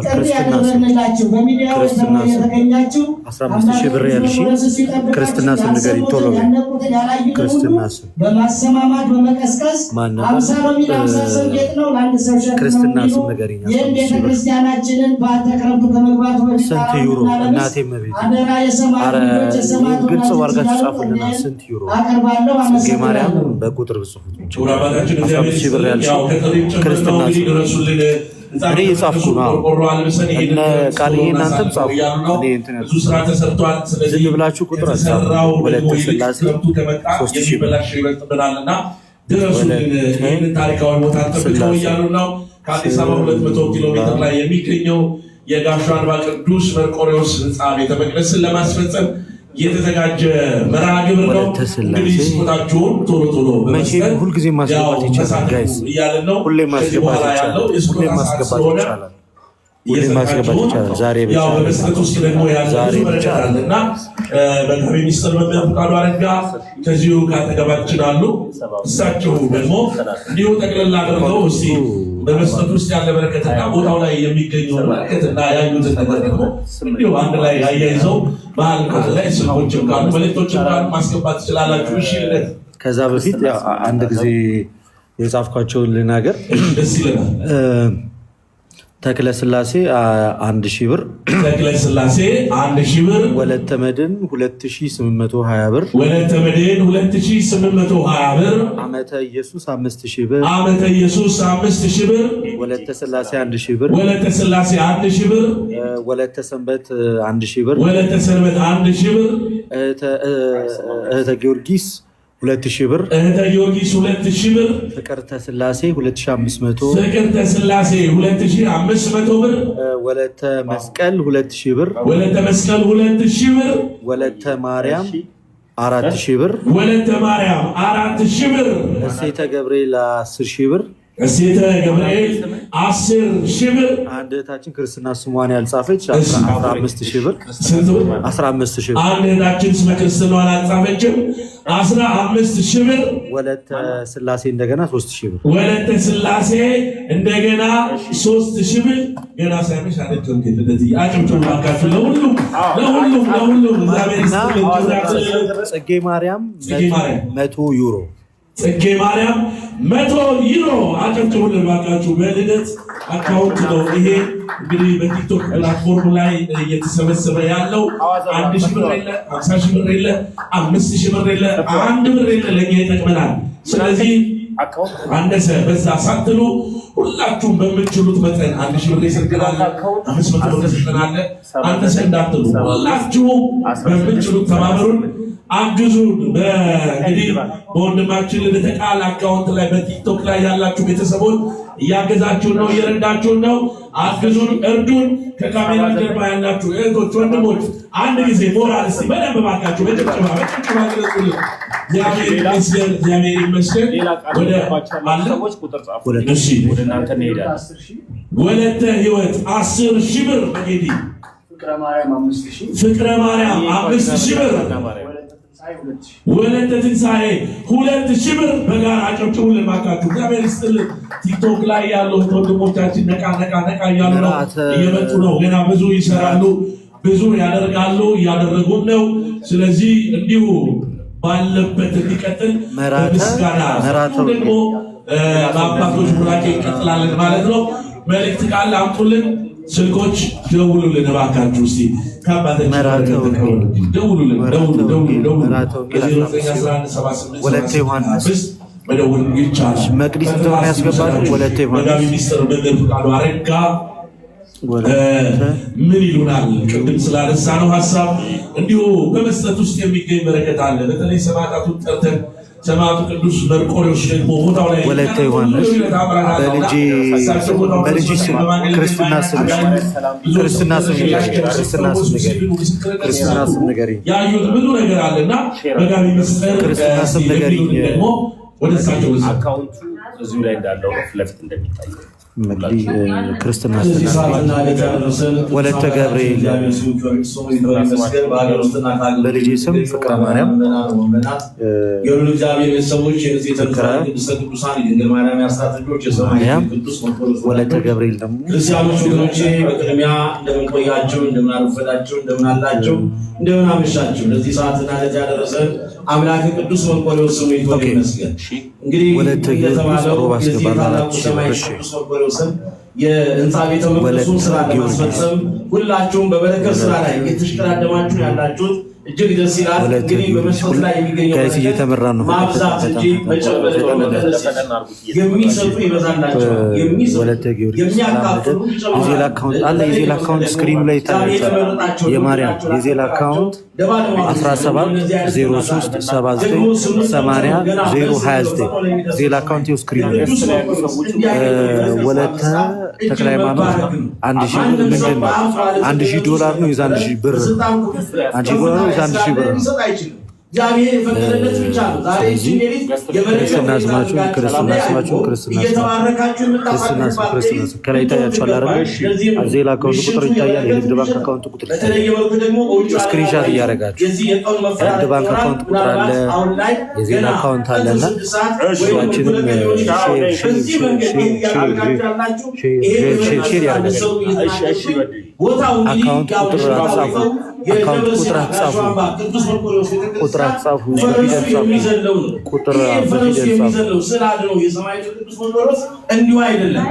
ጥሪ ያደረግንላችሁ በሚዲያው የተገኛችሁ 15000 ብር ያልሽ ክርስትና ስም ንገሪኝ ቶሎ ክርስትና ስም በማሰማማት በመቀስቀስ 50 ሎሚ 50 ሰው ጌጥ ነው ለአንድ ሰው ሸክም ክርስትና ስም ንገሪኝ። ይህን ቤተክርስቲያናችንን በተክረምቱ ከመግባቱ በፊት ስንት ዩሮ እናቴ መቤት አደራ የሰማዕት ልጆች የሰማዕት ግልጽ አድርጋችሁ ጻፉልና ስንት ዩሮ አቀርባለሁ። ጽጌ ማርያም በቁጥር ጽፉት ብቻ 15000 ብር ያልሽው ክርስትና እኔ የጻፍኩ ነው። እነ ቃልዬ እናንተም ጻፉ። እኔ እንትን ዝም ብላችሁ ቁጥር አጻፉ። ወለተ ስላሴ 3000 ብር ይህንን ታሪካዊ ቦታ ጠብቀው እያሉ ነው። ከአዲስ አበባ 200 ኪሎ ሜትር ላይ የሚገኘው የጋሻ አርባ ቅዱስ መርቆሬዎስ ህንፃ ቤተ መቅደስን ለማስፈጸም የተዘጋጀ መርሃ ግብር ነው። እንግዲህ ስጦታችሁን ቶሎ ቶሎ መቼም ሁልጊዜ ማስገባት ይቻላል ጋይስ፣ ሁሌ ማስገባት ይቻላል። ሁሌ ማስገባት ይቻላል። ሁሌ ማስገባት ይቻላል። ዛሬ ብቻ ያው በመስጠት ውስጥ ደግሞ ዛሬ ብቻ አለና በገቢ ሚኒስትር መምህር ፈቃዱ አረጋ ከዚሁ ካጠገባችን አሉ። እሳቸው ደግሞ እንዲሁ ጠቅለል አድርገው እስቲ በመስጠት ውስጥ ያለ በረከትና ቦታው ላይ የሚገኘው በረከትና ያዩትን ነገር ደግሞ እንዲሁ አንድ ላይ አያይዘው ባህል ላይ ስልኮችም ካሉ መልእክቶችም ካሉ ማስገባት ትችላላችሁ። እሺ ከዛ በፊት አንድ ጊዜ የጻፍኳቸውን ልናገር ደስ ይለናል። ተክለ ስላሴ 1000 ብር፣ ተክለ ስላሴ 1000 ብር፣ ወለተ መድን 2820 ብር፣ ወለተ መድን 2820 ብር፣ አመተ ኢየሱስ 5000 ብር፣ አመተ ኢየሱስ 5000 ብር፣ ወለተ ስላሴ 1000 ብር፣ ወለተ ስላሴ 1000 ብር፣ ወለተ ሰንበት 1000 ብር፣ ወለተ ሰንበት 1000 ብር፣ እህተ ጊዮርጊስ 2000 ብር፣ እህተ ጊዮርጊስ 2000 ብር፣ ፍቅርተ ስላሴ 2500፣ ፍቅርተ ስላሴ 2500 ብር፣ ወለተ መስቀል 2000 ብር፣ ወለተ መስቀል 2000 ብር፣ ወለተ ማርያም 4000 ብር፣ ወለተ ማርያም 4000 ብር፣ እሴተ ገብርኤል 10000 ብር፣ እሴተ ገብርኤል 10000 ብር። አንድ እህታችን ክርስትና ስሟን ያልጻፈች 15000 ብር፣ 15000 ብር። አንድ እህታችን ስመ ክርስትናዋን አልጻፈችም 15000 ብር። ወለተ ስላሴ እንደገና 3000 ብር። ወለተ ስላሴ እንደገና 3000 ብር። ገና ሳይመሽ አደረገው እንደዚህ አጭምጭም ባካችሁ ለሁሉም እግዚአብሔር ይስጥልን። ጽጌ ማርያም 100 ዩሮ፣ ጽጌ ማርያም 100 ዩሮ አጨብጭቡልን ባካችሁ። በልደት አካውንት ነው ይሄ እንግዲህ በቲክቶክ ፕላትፎርም ላይ እየተሰበሰበ ያለው 1000 ብር የለ 50000 ብር የለ 5000 ብር የለ 1 ብር የለ ለኛ ይጠቅመናል። ስለዚህ አነሰ በዛ ሳትሉ ሁላችሁም በምትችሉት መጠን 1000 ብር ይሰግዳል፣ 500 ብር ይሰግዳል። አነሰ እንዳትሉ ሁላችሁም በምትችሉት ተባበሩን፣ አግዙን። እንግዲህ በወንድማችን ልደተ ቃል አካውንት ላይ በቲክቶክ ላይ ያላችሁ ቤተሰቦች እያገዛችሁን ነው፣ እየረዳችሁን ነው። አግዙን፣ እርዱን። ከካሜራ ጀርባ ያላችሁ እህቶች፣ ወንድሞች አንድ ጊዜ ሞራል እስቲ በደንብ ባካችሁ በጭብጨባ ገለጹልን። እግዚአብሔር ይመስገን። ወደ ሰዎች ቁጥር ጻፉ። እሺ ወደ እናንተ እንሄዳለን። ወለተ ህይወት 10000 ብር፣ በጌዲ ፍቅረ ማርያም 5000 ብር፣ ወለተ ትንሣኤ 2000 ብር። በጋራ አጨብጭቡልን ባካችሁ። እግዚአብሔር ይስጥልን። ቲክቶክ ላይ ያለው ወንድሞቻችን ነቃ እያሉ ነው፣ እየመጡ ነው። ገና ብዙ ይሰራሉ፣ ብዙ ያደርጋሉ፣ እያደረጉም ነው። ስለዚህ እንዲሁ ባለበት እንዲቀጥል በምስጋና ደግሞ በአባቶች ቡራኬ እንቀጥላለን ማለት ነው። መልእክት ካለ አምጡልን፣ ስልኮች ደውሉልን እባካችሁ። እስቲ ከአባታችን ደውሉልን። ወለተ ዮሐንስ መደወል ይቻላል። መቅዲስ ተሆነ ያስገባችሁ ወለተ መጋቢ ሚኒስትር መምህር ፍቃዱ አረጋ ምን ይሉናል? ቅድም ስላነሳ ነው ሀሳብ እንዲሁ በመስጠት ውስጥ የሚገኝ በረከት አለ። በተለይ ሰማዕታቱን ጠርተን ሰማዕቱ ቅዱስ መርቆሬዎስ ደግሞ ቦታው ላይ ወለተ ዮሐንስ በልጅ ስም ክርስትና ስም ንገሪ ያዩት ብዙ ነገር አለና መጋቢ ሚኒስትር ክርስትና ስም ንገሪ ደግሞ ወደ እሳቸው አካውንቱ እዚሁ ላይ እንዳለው ፊት ለፊት እንደሚታየው ክርስትና ወለተ ገብርኤል በልጅ ስም ፍቅረ ማርያም የሁሉ እግዚአብሔር ቤተሰቦች ቅዱሳን የድንግል ማርያም ያስራት ልጆች ወለተ ገብርኤል ደግሞ ክርስቲያኖች ወገኖቼ በቅድሚያ እንደምንቆያቸው እንደምናረፈዳቸው እንደምናላቸው እንደምናመሻቸው ለዚህ ሰዓትና ለዚህ ያደረሰን አምላክ ቅዱስ መርቆሬዎስ ስሙ ይመስገን። እንግዲህ ወለተ የተባለው የዚህ ታላቁ ሰማይ ቅዱስ መርቆሬዎስን የህንፃ ቤተ መቅደሱን ስራ ለማስፈጸም ሁላችሁም በበረከት ስራ ላይ የተሽቀዳደማችሁ ያላችሁት እጅግ ደስ ይላል። እንግዲህ በመስጠት ላይ የሚገኘው ማብዛት እንጂ መጨመር የሚሰጡ ይበዛላቸዋል። የሚያካፍሉ የዜላ አካውንት አለ። የዜላ አካውንት ስክሪኑ ላይ ይታያል። የማርያም የዜላ አካውንት 17 ዜላ አካውንት ስክሪኑ ላይ ወለተ ተክለ ሃይማኖት $1000 ነው። የዛ $1000 ብር እግዚአብሔር የፈቀደለት ብቻ ነው። ዛሬ ሌሊት ክርስትና ስማችሁን ከላይ ይታያችኋል አይደል? ዜላ አካውንት ቁጥር ይታያል። የንግድ ባንክ አካውንት ቁጥር ስክሪንሻት እያደረጋችሁ የንግድ ባንክ አካውንት ቁጥር አለ፣ የዜላ አካውንት አለና ሁላችንም ሼር ያደርጋችሁ። አካውንት ቁጥር አትጻፉ፣ ቁጥር አትጻፉ፣ ቁጥር ስላድነው የሰማዕቱ ቅዱስ መርቆሬዎስ እንዲሁ አይደለም።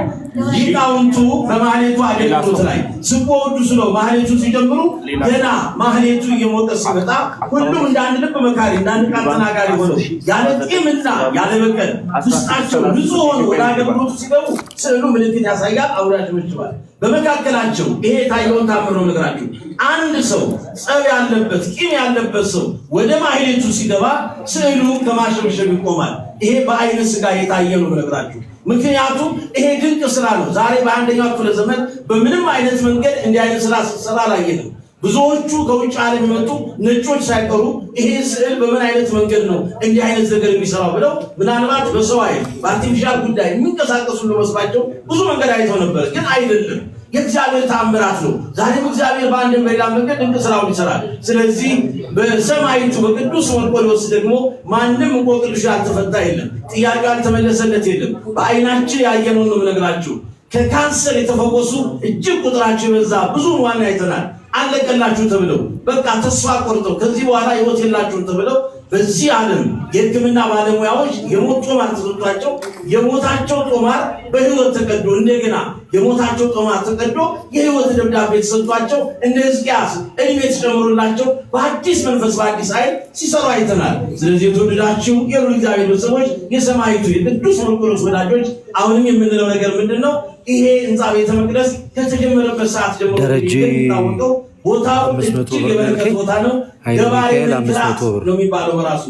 ሊቃውንቱ በማህሌቱ አገልግሎት ላይ ስቆዱ ስለው ማህሌቱ ሲጀምሩ ገና ማህሌቱ እየሞቀ ሲመጣ ሁሉም እንዳንድ ልብ መካሪ እንዳንድ ቃል ተናጋሪ ሆነው ያለ ቂምና ያለ በቀል ውስጣቸው ንጹህ ሆኖ ወደ አገልግሎቱ ሲገቡ ስዕሉ ምልክት ያሳያል። አውራጅ ይችላል በመካከላቸው ይሄ ታየውን ታምሮ ነገራችሁ። አንድ ሰው ጸብ ያለበት ቂም ያለበት ሰው ወደ ማህሌቱ ሲገባ ስዕሉ ከማሸብሸብ ይቆማል። ይሄ በአይነ ስጋ የታየ ነው ነገራችሁ። ምክንያቱም ይሄ ድንቅ ስራ ነው። ዛሬ በአንደኛው ክፍለ ዘመን በምንም አይነት መንገድ እንዲህ አይነት ስራ ሲሰራ አላየንም። ብዙዎቹ ከውጭ ዓለም የመጡ ነጮች ሳይቀሩ ይሄ ስዕል በምን አይነት መንገድ ነው እንዲህ አይነት ነገር የሚሰራው ብለው ምናልባት በሰው አይን በአርቲፊሻል ጉዳይ የሚንቀሳቀሱ ለመስባቸው ብዙ መንገድ አይተው ነበር። ግን አይደለም፣ የእግዚአብሔር ታምራት ነው። ዛሬም እግዚአብሔር በአንድም በሌላ መንገድ ድንቅ ስራውን ይሰራል። ስለዚህ በሰማዕቱ በቅዱስ መርቆሬዎስ ደግሞ ማንም እንቆቅልሽ ያልተፈታ የለም፣ ጥያቄ ያልተመለሰለት የለም። በአይናችን ያየነው ነው የምነግራችሁ። ከካንሰር የተፈወሱ እጅግ ቁጥራቸው የበዛ ብዙ ዋና አይተናል። አለቀላችሁ ተብለው በቃ ተስፋ ቆርጠው ከዚህ በኋላ ህይወት የላችሁም ተብለው በዚህ ዓለም የሕክምና ባለሙያዎች የሞት ጦማር ተሰጥቷቸው የሞታቸው ጦማር በህይወት ተቀዶ እንደገና የሞታቸው ጦማር ተቀዶ የህይወት ደብዳቤ ተሰጥቷቸው እንደ ሕዝቅያስ እድሜ ተጨምሮላቸው በአዲስ መንፈስ በአዲስ ኃይል ሲሰሩ አይተናል። ስለዚህ የተወደዳችሁ የልዑል እግዚአብሔር ቤተሰቦች፣ የሰማዕቱ የቅዱስ መርቆሬዎስ ወዳጆች አሁንም የምንለው ነገር ምንድነው? ይሄ ህንፃ ቤተ መቅደስ ከተጀመረበት ሰዓት ጀምሮ የሚታወቀው ቦታው እጅግ የበረከት ቦታ ነው። ገባሬ ምንክራት ነው የሚባለው በራሱ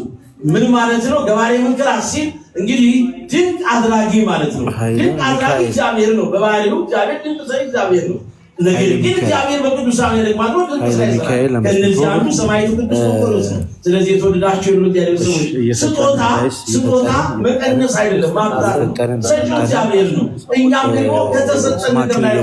ምን ማለት ነው? ገባሬ ምንክራት ሲል እንግዲህ ድንቅ አድራጊ ማለት ነው። ድንቅ አድራጊ እግዚአብሔር ነው። በባህሪው እግዚአብሔር ድንቅ ሰሪ እግዚአብሔር ነው። ነገር ግን እግዚአብሔር በቅዱሳን ያደርጋል ድንቅ ስራ ይሰራል። ከእነዚህ አንዱ ሰማዕቱ ቅዱስ መርቆሬዎስ ነው። ስለዚህ የተወደዳችሁ የልዑል እግዚአብሔር ሰዎች ስጦታ መቀነስ አይደለም ማብዛት ነው። ሰጪው እግዚአብሔር ነው። እኛም ደግሞ ከተሰጠን ነገር ላይ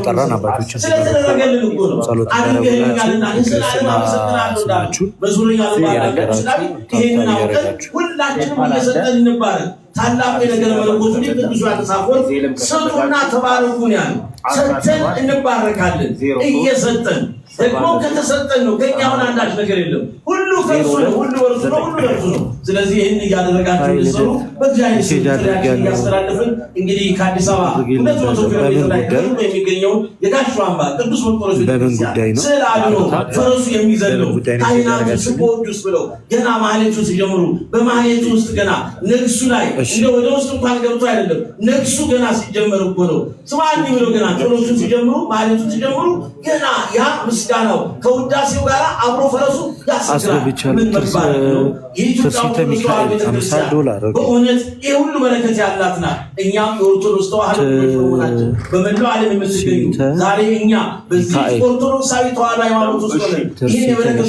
ስለተደረገልን እኮ ነው። አድርገህልኛልና ለዘላለም አመሰግናለሁ እንዳሉ በዙሪያ ያሉ ባላገር ይችላል። ይሄንን አውቀን ሁላችንም እየሰጠን እንባረክ። ታላቁ የነገረ መለኮቱ ቅዱስ ዮሐንስ አፈወርቅ ስጡና ተባረኩ ነው ያለው። ሰጥተን እንባረካለን። እየሰጠን ደግሞ ከተሰጠን ነው። ከኛ አሁን አንዳች ነገር የለም። ሁሉ ከእርሱ ነው፣ ሁሉ እርሱ ነው፣ ሁሉ እርሱ ነው። ስለዚህ ይህን እያደረጋችሁ እንድትሰሩ በእግዚአብሔር ስም ጥሪያችንን እያስተላለፍን እንግዲህ ከአዲስ አበባ 200 ኪሎ ሜትር ላይ የሚገኘው የጋሾ አምባ ቅዱስ መርቆሬዎስ ቤተክርስቲያን ስለ አድኖ ፈረሱ የሚዘለው ካህናቱ ስቦጁስ ብለው ገና ማህሌቱ ሲጀምሩ በማህሌቱ ውስጥ ገና ነግሱ ላይ እንደ ወደ ውስጥ እንኳን ገብቶ አይደለም ነግሱ ገና ሲጀመር እኮ ነው። ስማኒ ብለው ገና ጸሎቱ ሲጀምሩ ማህሌቱ ሲጀምሩ ገና ያ ምስጋናው ከውዳሴው ጋር አብሮ ፈረሱ ያስገባል። ምን መባል ነው? የኢትዮጵያ $50 በእውነት ይሄ ሁሉ በረከት ያላት ናት። እኛም የኦርቶዶክስ ተዋህዶ ልጆች በመላው ዓለም የምትገኙ ዛሬ እኛ በዚህ ኦርቶዶክሳዊ ተዋህዶ ሃይማኖት ውስጥ ሆነን ይሄን የበረከት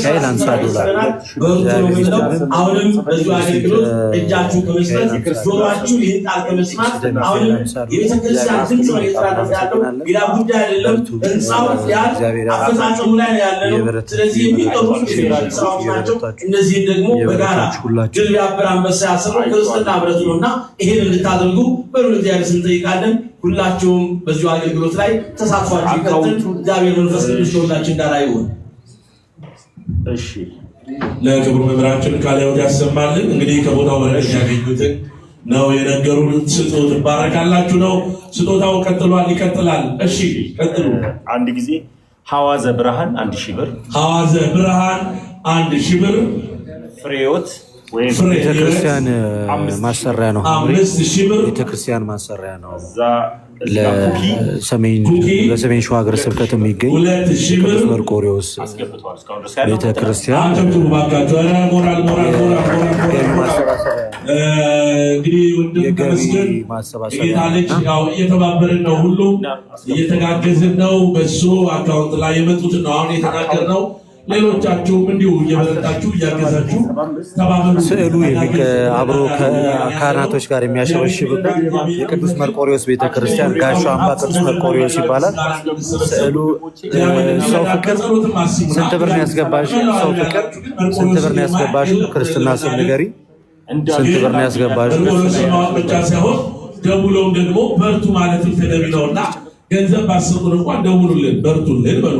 አሁንም በዚሁ አገልግሎት እጃችሁ ከመስጠት ጆሮአችሁ ይህን ቃል ከመስማት አሁንም የቤተክርስቲያን ድምፅ ነው እየተላለፈ ያለው። ሌላ ጉዳይ አይደለም። ህንፃው ያል አፈጻጸሙ ላይ ነው ያለነው። ስለዚህ የሚጠሩ ስራዎች ናቸው። እነዚህን ደግሞ በጋራ ድል ያበራ አንበሳ ያሰራው ክርስትና ህብረት ነውና ይሄን እንድታደርጉ በሉ እግዚአብሔር ስም እንጠይቃለን። ሁላችሁም በዚሁ አገልግሎት ላይ ተሳትፏችሁ ይቀጥል። እግዚአብሔር መንፈስ ቅዱስ ከሁላችን ጋር ይሁን። እሺ ለክብር መምህራችን ቃለ ሕይወት ያሰማልን። እንግዲህ ከቦታው በረከት ያገኙትን ነው የነገሩን። ስጡ ትባረካላችሁ ነው። ስጦታው ቀጥሏል፣ ይቀጥላል። እሺ ቀጥሉ። አንድ ጊዜ ሐዋዘ ብርሃን 1000 ብር፣ ሐዋዘ ብርሃን 1000 ብር፣ ፍሬዎት ወይ ቤተክርስቲያን ማሰሪያ ነው። 5000 ብር ቤተክርስቲያን ማሰሪያ ነው። ለሰሜን ሸዋ ሀገረ ስብከት የሚገኝ ቅዱስ መርቆሬዎስ ቤተክርስቲያን እንግዲህ ወንድም ተመስገን ጌታ ልጅ ያው እየተባበርን ነው፣ ሁሉ እየተጋገዝን ነው። በሱ አካውንት ላይ የመጡትን ነው አሁን የተናገርነው። ሌሎቻችሁም እንዲሁ እየበረታችሁ እያገዛችሁ ተባበሩ። ስዕሉ አብሮ ከካህናቶች ጋር የሚያሸበሽብበት የቅዱስ መርቆሬዎስ ቤተክርስቲያን ጋሾ አምባ ቅዱስ መርቆሬዎስ ይባላል። ስዕሉ ሰው ፍቅር ስንት ብር ነው ያስገባሽ? ሰው ፍቅር ስንት ብር ነው ያስገባሽ? ክርስትና ስም ንገሪ። ስንት ብር ነው ያስገባሽ? ብቻ ሳይሆን ደውለውም ደግሞ በርቱ ማለት ተገቢ ነውና ገንዘብ ባሰጡን እንኳን ደውሉልን፣ በርቱልን በሉ፣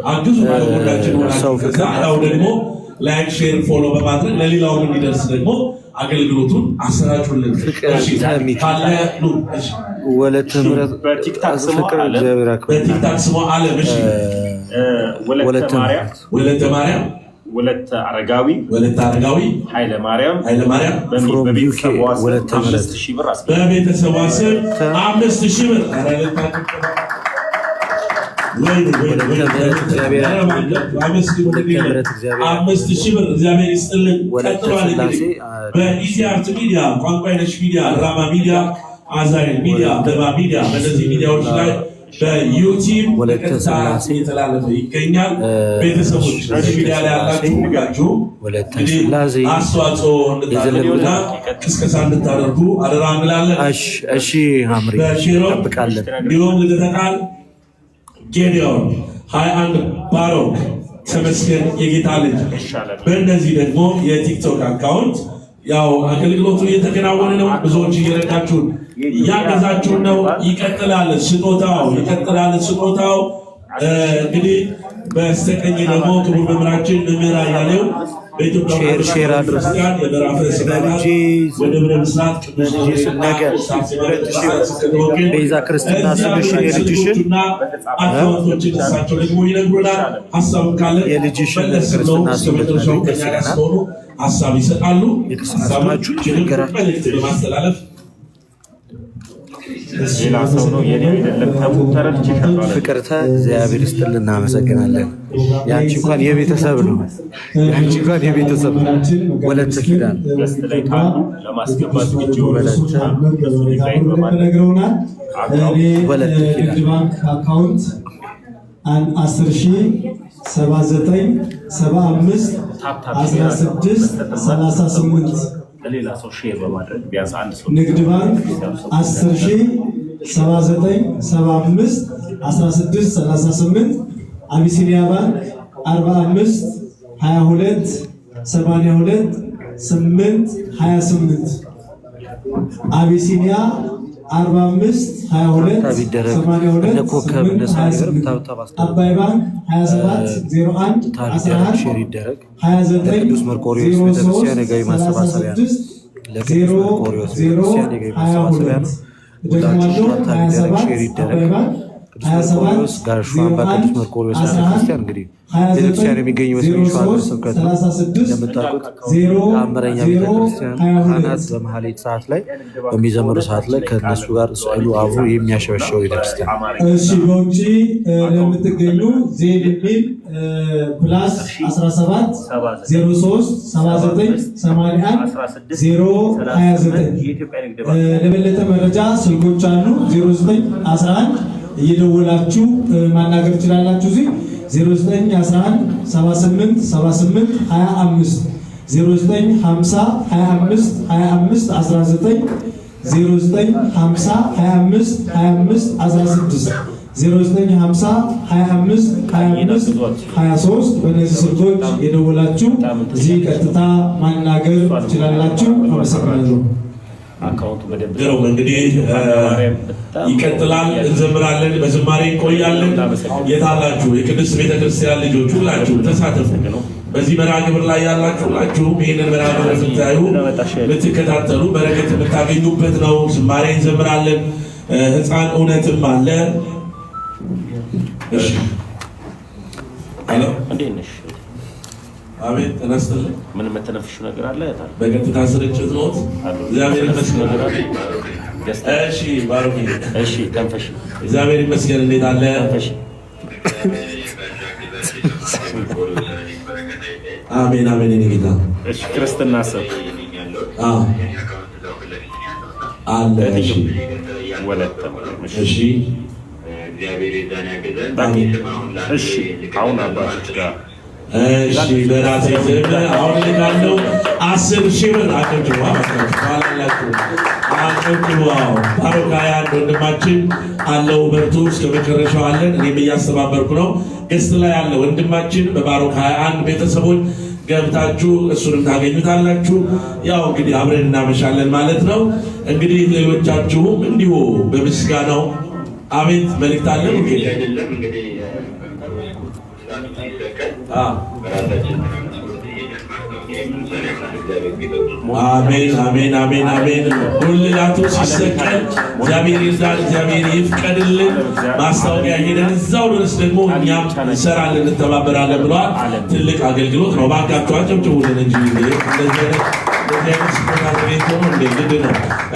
አግዙ ማለት ወዳችን ያው ደግሞ ላይክ፣ ሼር፣ ፎሎ በማድረግ ለሌላው እንዲደርስ ደግሞ አገልግሎቱን አሰራጩልን። ካለ ወለተ ምሕረት በቲክታክ ስሙ ዓለም እሺ፣ ወለተ ማርያም ወለተ አረጋዊ ኃይለ ማርያም በቤተሰቧ ወለተ ምሕረት 5000 ብር በቤተሰቧ ስም 5000 ብር እግዚአብሔር ይስጥልን። ቀጥሏል። እንግዲህ በኢቲአርት ሚዲያ፣ ቋንቋ የነሽ ሚዲያ፣ ራማ ሚዲያ፣ አዛሬን ሚዲያ፣ ደባ ሚዲያ በእነዚህ ሚዲያዎች ላይ በዩቲዩብ በቀጥታ እየተላለፈ ይገኛል። ቤተሰቦች ሚዲያ ላይ ያላችሁ አስተዋጽኦ እንድታደርጉና ቅስቀሳ እንድታደርጉ አደራ እንላለን። እሺ ሐምሪ እንጠብቃለን። እንዲሁም ልደተቃል ጌዲዮን 21 ባሮክ ተመስገን የጌታ ልጅ በእነዚህ ደግሞ የቲክቶክ አካውንት ያው አገልግሎቱ እየተከናወነ ነው። ብዙዎች እየረዳችሁን እያገዛችሁን ነው። ይቀጥላል ስጦታው ስጦታው እንግዲህ በስተቀኝ ደግሞ ክቡር መምህራችን መምህር አያሌው በኢትዮጵያ ክርስቲያን የበራፈ ስጋት ወደብረ ምስራት ቅዱስ ነገር ቤዛ ክርስትና ስምሽ የልጅሽን አካውንቶችን እሳቸው ደግሞ ይነግሩናል። ሀሳብ ካለ የልጅሽን ክርስትና ስም ሀሳብ ይሰጣሉ። የተሰማችሁ መልእክት በማስተላለፍ ሌላ ሰው ነው የኔ አይደለም። ተረድቼ ይሻላል። ፍቅርተ እግዚአብሔር ይስጥልን፣ እናመሰግናለን። ያንቺ እንኳን የቤተሰብ ነው። ወለተ ኪዳን ላይ ካሉ ለማስገባት ዝግጁ ነግረውናል። ወለተ ኪዳን ባንክ አካውንት 10,000 79 75 16 38 ለሌላ ሰው ሼር በማድረግ ቢያንስ አንድ ሰው ንግድ ባንክ 10,000 79 75 16 38 አቢሲኒያ ባንክ 45 22 82 8 28 አቢሲኒያ 45 22 82 አባይ ባንክ 27 01 11 29 ቅዱስ መርቆሬዎስ ቤተክርስቲያን የገቢ ማሰባሰቢያ ነው። ለቅዱስ መርቆሬዎስ ቤተክርስቲያን የገቢ ማሰባሰቢያ ነው። ሁላችሁ ታቢደረግ ሼር ይደረግ። ቅዱስ መርቆሬዎስ ጋር ሸዋን በቅዱስ መርቆሬዎስ ቤተክርስቲያን እንግዲህ ቤተክርስቲያን የሚገኘው በሰሜን ሸዋ ሀገረ ስብከት ነው። እንደምታውቁት ተአምረኛ ቤተክርስቲያን ካህናት በመሐሌት ሰዓት ላይ በሚዘምሩ ሰዓት ላይ ከእነሱ ጋር ስዕሉ አብሮ የሚያሸበሸው ቤተክርስቲያን። እሺ በውጭ ለምትገኙ ዜድ የሚል ፕላስ 17 03 79 81 029 ለበለጠ መረጃ ስልኮች አሉ 09 11 እየደወላችሁ ማናገር ትችላላችሁ። እዚህ 0911 78 78 25 0950 25 25 19 0950 25 25 16 0950 25 25 23 በእነዚህ ስልኮች የደወላችሁ እዚህ ቀጥታ ማናገር ትችላላችሁ። አመሰግናለሁ። ግረው እንግዲህ ይቀጥላል። እንዘምራለን፣ በዝማሬ እንቆያለን። የታላችሁ የቅድስት ቤተክርስቲያን ልጆች ሁላችሁ ተሳተፉ። በዚህ መርሃ ግብር ላይ ያላችሁ ሁላችሁም ይህንን መርሃ ግብር የምታዩ የምትከታተሉ በረከት የምታገኙበት ነው። ዝማሬ እንዘምራለን። ሕፃን እውነትም አለ። እሺ አሎ፣ እንዴት ነሽ? አቤት ተነስተልኝ። ምን መተነፍሹ ነገር አለ? በቀጥታ ስርጭት ነው። እግዚአብሔር ይመስገን። እሺ ባሩክ፣ እሺ ተንፈሽ። እግዚአብሔር ይመስገን። እንዴት አለ? ተንፈሽ። አሜን አሜን። እኔ ጌታ እሺ። ክርስትና ሰብ አለ። እሺ ወለተ እሺ። እግዚአብሔር ይዛን ያገዘን። እሺ አሁን አባቶች ጋር እሺ በራሴ ዘመን አሁን ልካለው 10,000 ብር አቀንጭዋ ባላላችሁ አቀንጭዋ ባሮካያን ወንድማችን አለው በርቱ እስከ መጨረሻው አለን። እኔም እያስተባበርኩ ነው። ገስት ላይ ያለ ወንድማችን በባሮክ 21 ቤተሰቦች ገብታችሁ እሱንም ታገኙታላችሁ። ያው እንግዲህ አብረን እናመሻለን ማለት ነው። እንግዲህ ሌሎቻችሁም እንዲሁ በምስጋናው አቤት መልእክት አለ እንግዲህ አሜን አሜን አሜን አሜን። ሁላቱ ሲሰቀል እግዚአብሔር ይርዳን፣ እግዚአብሔር ይፍቀድልን። ማስታወቂያ ሄደን እዛው ድረስ ደግሞ እኛም እንሰራለን እንተባበራለን ብለዋል። ትልቅ አገልግሎት ነው። ባካችሁ አጨብጭቡልን እንጂ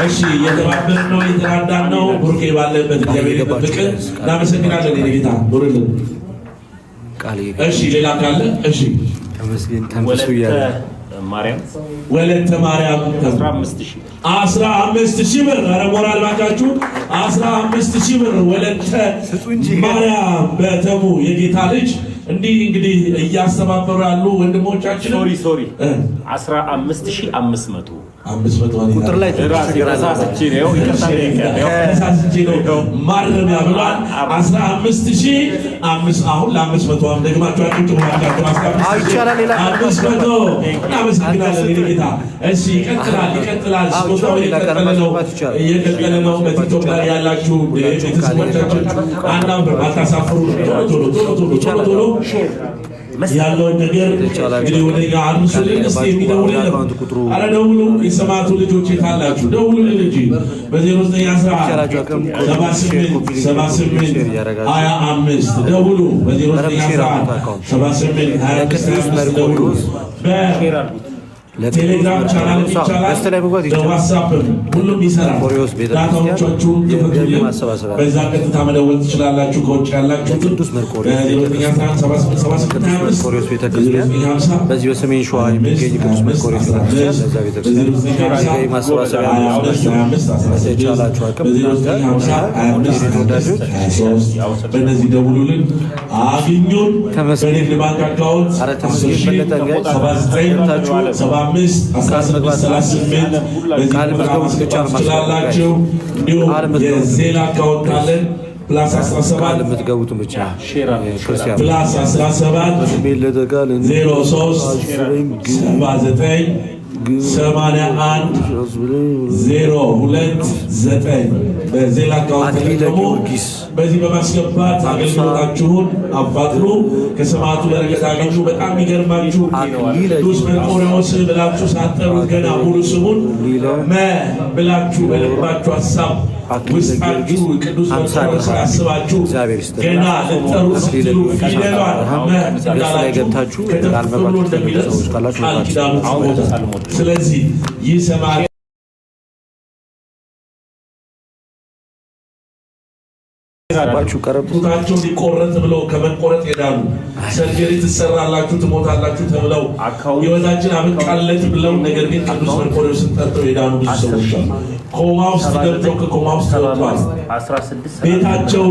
እሺ እየተባበርን ነው፣ እየተራዳን ነው። ቡርኬ ባለበት እግዚአብሔር ይጠብቅን። እናመሰግናለን። የጌታ ኑርልን። እሺ ሌላ ካለ እሺ። ተመስገን ተንፈሱ ያለ ማርያም ወለተ ማርያም 15,000 ብር። ኧረ ሞራል ባካችሁ 15,000 ብር ወለተ ማርያም በተሙ የጌታ ልጅ እንግዲህ እያስተባበሩ ያሉ ወንድሞቻችን ሶሪ 15,500 ቁጥር ላይ ተራሳችን ነው ማረሚያ ብሏል። 15,500 አሁን ለ500 ደግማችሁ እሺ ይቀጥላል። ስጦታው እየቀጠለ ነው። በቲክቶክ ላይ ያላችሁ ቤተሰቦቻችን አናምር አታሳፍሩ። ቶሎ ያለውን ነገር እንግዲህ ወደ እኛ አድርሱልን። እስኪ የሚደውል የለም። ኧረ ደውሉ። የሰማዕቱ ልጆች ካላችሁ ደውሉልን እንጂ በ0911 78 25 ደውሉ። በ0911 78 25 ደውሉ። ቴሌግራም ቻናል ይቻላል፣ በዋትስአፕም ሁሉም ይሰራል። ዳታዎቻችሁን ክፈቱልን፣ በዛ ቀጥታ መደወል ትችላላችሁ። ከውጭ ያላችሁ በዚህ በሰሜን ሸዋ የሚገኝ ቅዱስ መርቆሬዎስ ቤተክርስቲያን በዛ ቤተክርስቲያን ማሰባሰቢያ በተቻላችሁ አቅም በእነዚህ ደውሉልን፣ አግኙን። በንግድ ባንክ አካውንት 75 ቃል መዝገቡ ትችላላችሁ። እንዲሁም የዜና አካውንት አለን ፕላስ 17 የምትገቡት ብቻ ፕላስ 17 03 79 81-029 በዜላ አካውንት ደግሞ በዚህ በማስገባት አገልግሎታችሁን አፋጥኑ። ከሰማዕቱ በረከት አገኙ። በጣም የሚገርማችሁ ቅዱስ መርቆሬዎስ ብላችሁ ሳትጠሩት ገና ሙሉ ስሙን ብላችሁ በልባችሁ ሀሳብ ውስጣችሁ ቅዱስ መርቆሬዎስ አስባችሁ ገና ልትጠሩት ስትሉ ፊደሏን እንዳላችሁ ከተፍ ብሎ እንደሚደርስ ቃል ኪዳኑ ጽፎታል። ስለዚህ ይህ ሰማዕት ጡታቸው ሊቆረጥ ብለው ከመቆረጥ ሄዳሉ። ሰርጀሪ ትሰራላችሁ ትሞታላችሁ ተብለው ሕይወታችን አበቃለት ብለው ነገር ግን ቅዱስ መርቆሬዎስን ጠርተው ሄዳሉ። ብዙ ሰዎች ኮማ ውስጥ ገብተው ከኮማ ውስጥ ወጥተዋል። ቤታቸው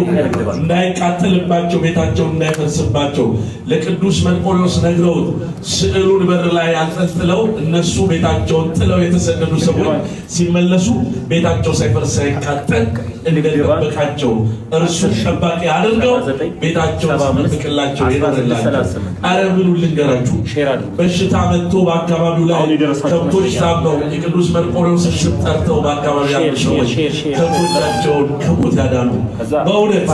እንዳይቃጠልባቸው ቤታቸው እንዳይፈርስባቸው ለቅዱስ መርቆሬዎስ ነግረውት ስዕሉን በር ላይ አንጠልጥለው እነሱ ቤታቸውን ጥለው የተሰደዱ ሰዎች ሲመለሱ ቤታቸው ሳይፈርስ ሳይቃጠል እንደጠበቃቸው እርሱ ጠባቂ አድርገው ቤታቸው ሲጠብቅላቸው ይኖርላቸው። አረ ምኑ ልንገራችሁ፣ በሽታ መጥቶ በአካባቢው ላይ ከብቶች ታመው የቅዱስ መርቆሬዎስን ስም ጠርተው በአካባቢው ያሉ ሰዎች ከብቶቻቸውን ከሞት ያዳኑ በእውነት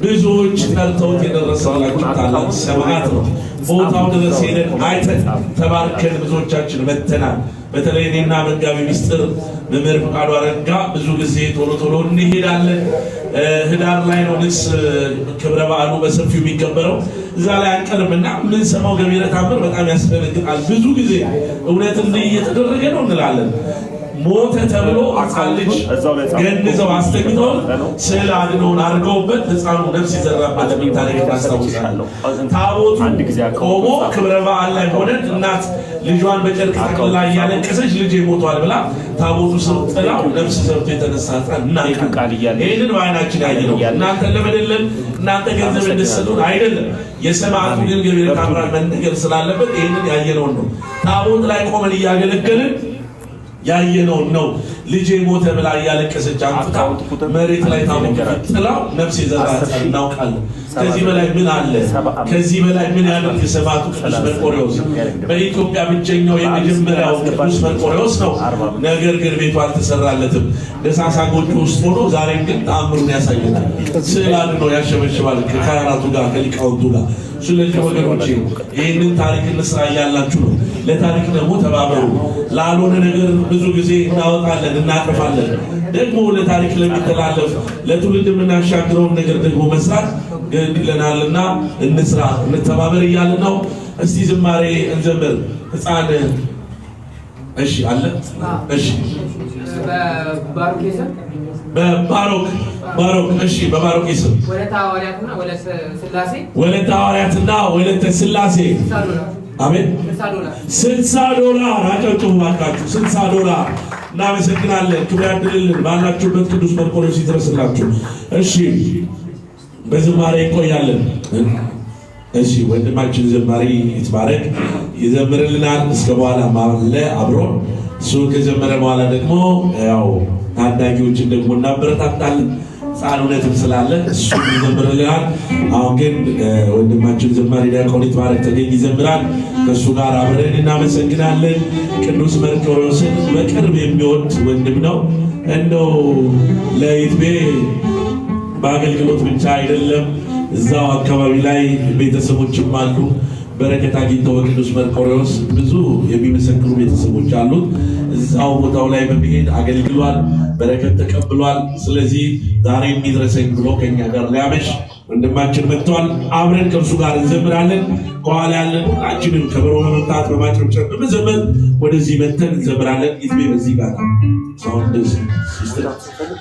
ብዙዎች ጠርተውት የደረሰላችሁ ታላቅ ሰማዕት ነው። ቦታው ድረስ ሄደን አይተን ተባርከን ብዙዎቻችን መተናል። በተለይ እኔና መጋቢ ሚስጥር መምህር ፈቃዱ አረጋ ብዙ ጊዜ ቶሎ ቶሎ እንሄዳለን። ህዳር ላይ ነው ንስ ክብረ በዓሉ በሰፊው የሚከበረው። እዛ ላይ አንቀርምና ምን ሰማው ገቢረ ተአምር በጣም ያስደነግጣል። ብዙ ጊዜ እውነት እንዲህ እየተደረገ ነው እንላለን። ሞተ ተብሎ ሕፃን ልጅ ገንዘው አስተኝተው ስዕል አድነውን አድርገውበት ሕፃኑ ነፍስ የዘራበት ታሪክ ታስታውሳለሁ። ታቦቱ ቆሞ ክብረ በዓል ላይ ሆነን እናት ልጇን በጨርቅ ጠቅልላ እያለቀሰች ልጄ ሞቷል ብላ ታቦቱ ስር ጥላው ነፍስ ዘርቶ የተነሳ ሕፃን እናውቃለን። ይህንን በዓይናችን ያየነው እናንተ ለመደለም እናንተ ገንዘብ እንድትሰጡን አይደለም። የሰማዕቱ ግን ገቢረ ተአምራት መነገር ስላለበት ይህንን ያየነውን ነው። ታቦት ላይ ቆመን እያገለገልን ያየነው ነው። ልጄ ሞተ ብላ እያለቀሰች አንፍታ መሬት ላይ ታቦት ጥላው ነፍስ የዘራች እናውቃለን። ከዚህ በላይ ምን አለ? ከዚህ በላይ ምን ያደርግ ሰማዕቱ ቅዱስ መርቆሬዎስ? በኢትዮጵያ ብቸኛው የመጀመሪያው ቅዱስ መርቆሬዎስ ነው። ነገር ግን ቤቱ አልተሰራለትም። ደሳሳ ጎጆ ውስጥ ሆኖ ዛሬም ግን ተአምሩን ያሳየናል። ስዕል አድኖ ያሸበሽባል ከካህናቱ ጋር ከሊቃውንቱ ጋር። ስለዚህ ወገኖቼ ይህንን ታሪክ እንስራ እያላችሁ ነው። ለታሪክ ደግሞ ተባበሩ። ላልሆነ ነገር ብዙ ጊዜ እናወጣለን እናቅፋለን። ደግሞ ለታሪክ ለሚተላለፍ ለትውልድ የምናሻግረውን ነገር ደግሞ መስራት ግድ ይለናልና እንስራ እንተባበር እያልን ነው። እስቲ ዝማሬ እንዘምር። ሕፃን እሺ አለ እሺ በባሮክ እሺ በባሮክ ስም ወለተ ሐዋርያትና ወለተ ሥላሴ አሜን። $60 አጨብጭቡ ባካችሁ። $60 እናመሰግናለን። ክብር ያድልልን። ባላችሁበት ቅዱስ መርቆሬዎስ ይድረስላችሁ። እሺ በዝማሬ እንቆያለን። እሺ ወንድማችን ዘማሪ ይትባረክ ይዘምርልናል። እስከ በኋላ ማለ አብሮ እሱ ከዘመረ በኋላ ደግሞ ያው ታዳጊዎችን ደግሞ እናበረታታለን። ሕፃንነትም ስላለ እሱ ይዘምርልናል። አሁን ግን ወንድማችን ዘማሪ ዲያቆን ይትባረክ ተገኝ ይዘምራል። ከእሱ ጋር አብረን እናመሰግናለን። ቅዱስ መርቆሬዎስን በቅርብ የሚወድ ወንድም ነው። እንደው ለይትቤ በአገልግሎት ብቻ አይደለም፣ እዛው አካባቢ ላይ ቤተሰቦችም አሉ። በረከት አግኝተው በቅዱስ መርቆሬዎስ ብዙ የሚመሰክሩ ቤተሰቦች አሉት። እዛው ቦታው ላይ በመሄድ አገልግሏል፣ በረከት ተቀብሏል። ስለዚህ ዛሬ የሚድረሰኝ ብሎ ከኛ ጋር ሊያመሽ ወንድማችን መጥቷል። አብረን ከእርሱ ጋር እንዘምራለን። ከኋላ ያለን ሁላችንም ከበሮ በመምታት በማጨብጨብ በመዘመር ወደዚህ መተን እንዘምራለን። ይትቤ በዚህ ጋር ሳውንድ ሲስተም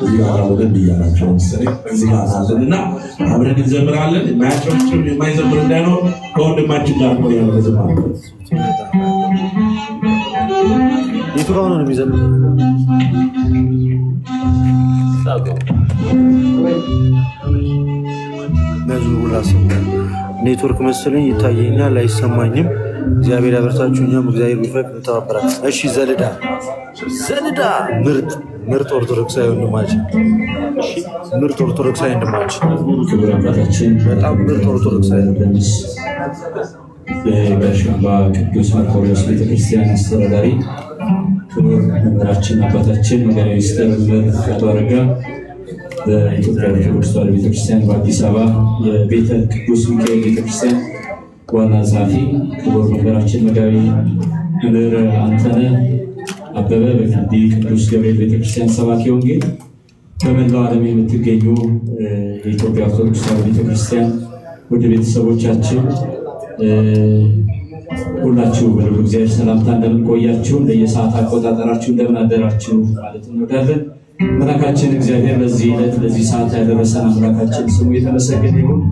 እዚህ ጋር ወደን ብያላቸው መሰለኝ በዚህ ጋር አለንና አብረን እንዘምራለን። የማያጨብጭብ የማይዘምር እንዳይኖር ከወንድማችን ጋር ነው ያለው ዝማሬ። የቱ ጋር ነው የሚዘምር? ኔትወርክ መሰለኝ ይታየኛል፣ አይሰማኝም። እግዚአብሔር ያበርታችሁ፣ እኛም እግዚአብሔር ቢፈቅድ እንተባበራለን። እሺ ዘልዳ ምርጥ ኦርቶዶክሳዊ ወንድማችን፣ ምርጥ ኦርቶዶክሳዊ ወንድማችን፣ በጣም ምርጥ ኦርቶዶክሳዊ የጋሽምባ ቅዱስ መርቆሬዎስ ቤተክርስቲያን አስተዳዳሪ ክቡር መምህራችን አባታችን መጋቤ ምስጢር መምህር ፍቃዱ አረጋ በኢትዮጵያ ኦርቶዶክስ ተዋሕዶ ቤተክርስቲያን በአዲስ አበባ የቤተ ቅዱስ ሚካኤል ቤተክርስቲያን ዋና ጸሐፊ፣ ክቡር መምህራችን መጋቤ መምህር አንተነህ አበበ በግቢ ቅዱስ ገብርኤል ቤተክርስቲያን ሰባኪ ወንጌል፣ በመላው ዓለም የምትገኙ የኢትዮጵያ ኦርቶዶክስ ተዋሕዶ ቤተክርስቲያን ወደ ቤተሰቦቻችን ሁላችሁ በልዑል እግዚአብሔር ሰላምታ እንደምን ቆያችሁ፣ እንደየሰዓት አቆጣጠራችሁ እንደምን አደራችሁ ማለት እንወዳለን። አምላካችን እግዚአብሔር ለዚህ ዕለት ለዚህ ሰዓት ያደረሰን አምላካችን ስሙ የተመሰገነ ይሁን።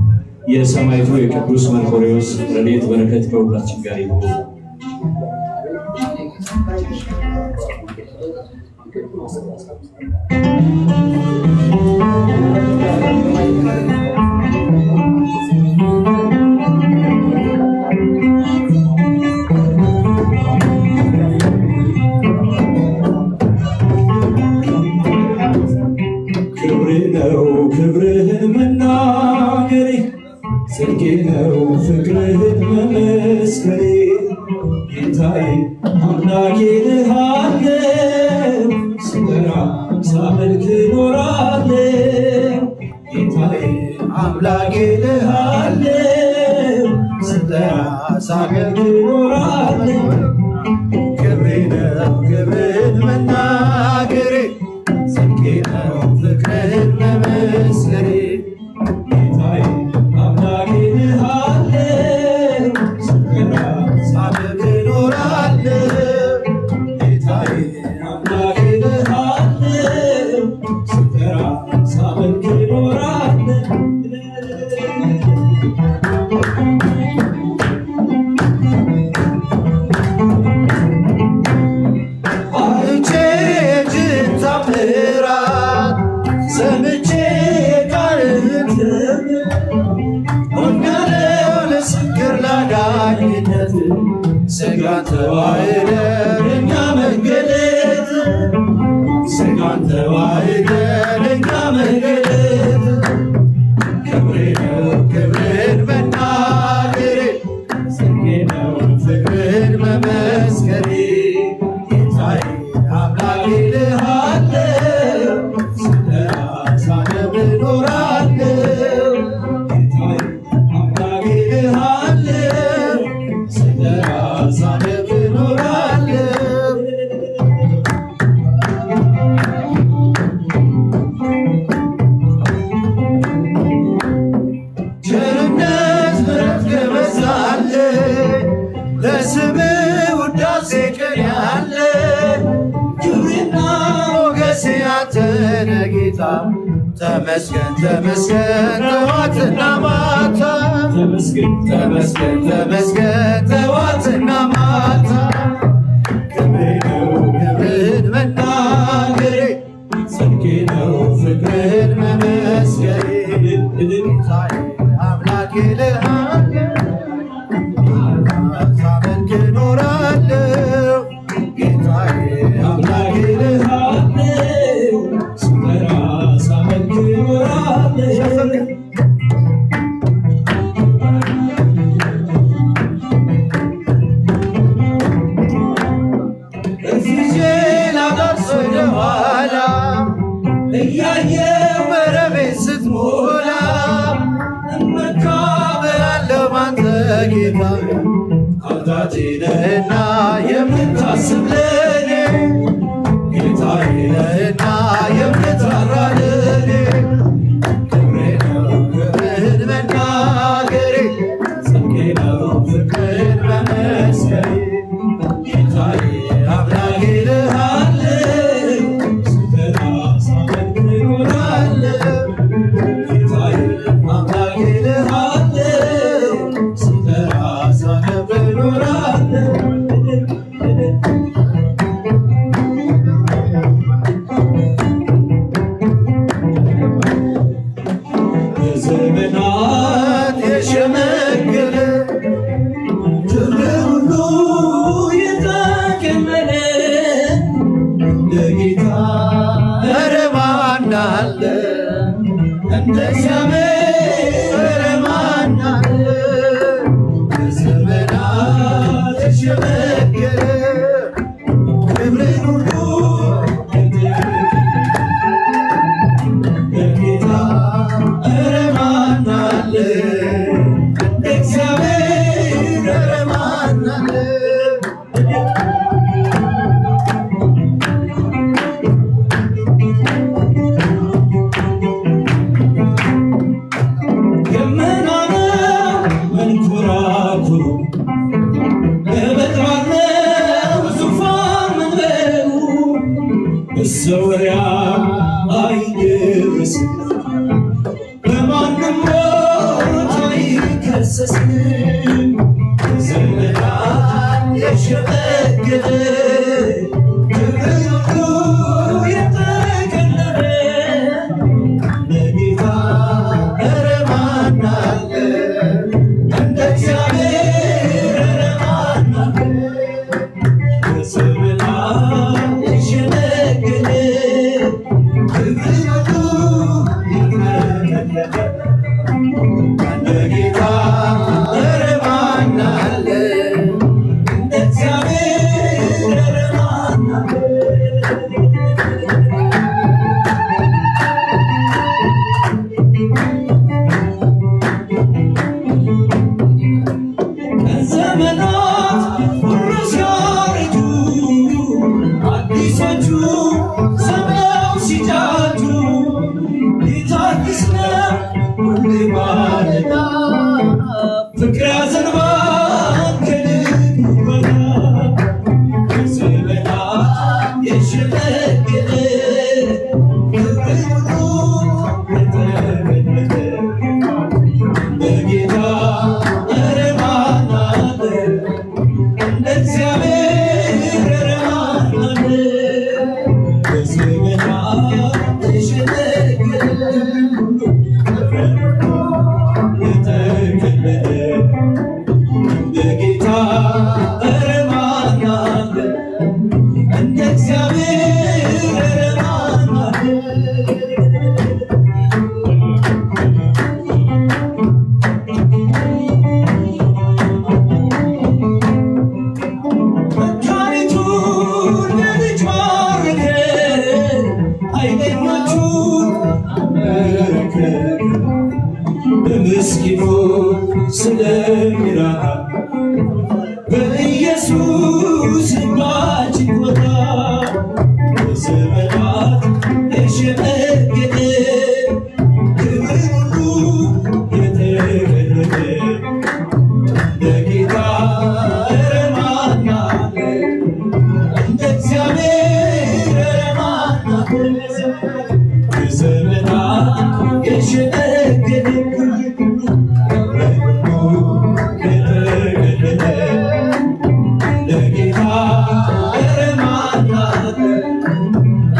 የሰማዕቱ የቅዱስ መርቆሬዎስ ረድኤት በረከት ከሁላችን ጋር ይሁን። ክብርህን መናገሬ ጽድቄ ነው ፍቅርህን መመስከሬ ጌታዬ አምላኬ እልሃለሁ ስጠራ ሳመልክ እኖራለሁ ጌታዬ አምላኬ እልሃለሁ ስጠራ ሳመልክ እኖራለሁ ክብሬ ነው ክብርህን መናገሬ ጽድቄ ነው ፍቅርህን መመስከሬ ጌታዬ አምላኬ እልሃለሁ ስጠራ ሳመልክ እኖራለሁ ጌታዬ አምላኬ እልሃለሁ ስጠራ ሳመልክ እኖራለሁ አይቼ እጅን ታምራት ሰምቼ ቃልህን ሆኛለሁ ለስክር ላዳኝነት ሥጋን ተዋሕደ ለእኛ መገለጥ ሥጋን ተዋሕደ ለእኛ መገለጥ ክብሬ ነው ክብርን መናገሬ ጽድቄ ነው ፍቅርን መመስከሬ ጌታዬ አምላኬ እልሃለሁ ስጠራ ሳነብ እኖራለሁ ጌታዬ አምላኬ እልሃለሁ ስጠራ ሳነብ እኖራለሁ ቸርነት ምሕረት ከበዛልህ ለስምህ ውዳሴ ቀን ያለ ክብርና ሞገስ ያንተ ነህ ጌታ ተመስገን ተመስገን ጠዋትና ማታ ተመስገን ተመስገን ተመስገን ጠዋትና ማታ ክብሬ ነው ክብርን መናገሬ ጽድቄ ነው ፍቅርን መመስከሬ ጌታዬ አምላኬ እልሃለሁ ሳመልክ እኖራለሁ ጌታዬ አምላኬ እልሃለሁ ስጠራ ሳመልክ እኖራለሁ እፊቴ ላደርስ ወደኋላ እያየሁ መረቤን ስትሞላ እመካ በላለሁ ባንተ ጌታ አባቴ ነህና የምታስብ ለኔ ጌታዬ ነህና የምትራራ ለኔ ክብሬ ነው ክብርህን መናገሬ ጽድቄ ነው ፍቅርህን መመስከሬ ጌታዬ አምላኬ እልሃለሁ ስጠራ ሳመልክ እኖራለሁ ጌታዬ አምላኬ እልሃለሁ ስጠራ ሳነብ እኖራለሁ በዘመናት የሸመገለ ክብር ሁሉ የተከመለ እንደ ጌታ ኧረ ማን አለ እንደ እግዚአብሔር ኧረ ማን አለ በዘመናት የሸመገለ መሰወሪያ አይደርስም በማንም ሞት አይከሰስም ዘመናት የሸመገለ ክብሩ የተከለለ ለጌታ ኧረ ማን አለ እንደ እግዚአብሔር ኧረ ማን አለ በዘመናት የሸመገለ ክብሩ ጌታ ኧረ ማን አለ እንደ እግዚአብሔር ኧረ ማን አለ ከዘመናት ሁሉ ሲያረጁ አዲሶቹ ዘመነው ሲጃጁ ጌታ አዲስ ነው ሁሌ ማለዳ ፍቅር ያዘንባል ከልቡ በላይ ከዘመናት የሸመገለ ክብሩ የተገለጠ በጌታ ኧረ ማን አለ እንደ እግዚአብሔር ኧረ ማን አለ በዘመናት የሸመገለ ጌታ ኧረ ማን አለ እንደ እግዚአብሔር ኧረ ማን አለ መካኒቱን በልጅ ባረከ ኃይለኞቹን አመረከ በምስኪኑ ስለሚራራ በኢየሱስ እንባችን ወጣ በዘመናት የሸመገለ ክብር ሁሉ የተገለጠ ለጌታ ኧረ ማን አለ እንደ እግዚአብሔር ኧረ ማን አለ በዘመናት የሸመገለ ለጌታ ኧረ ማን አለ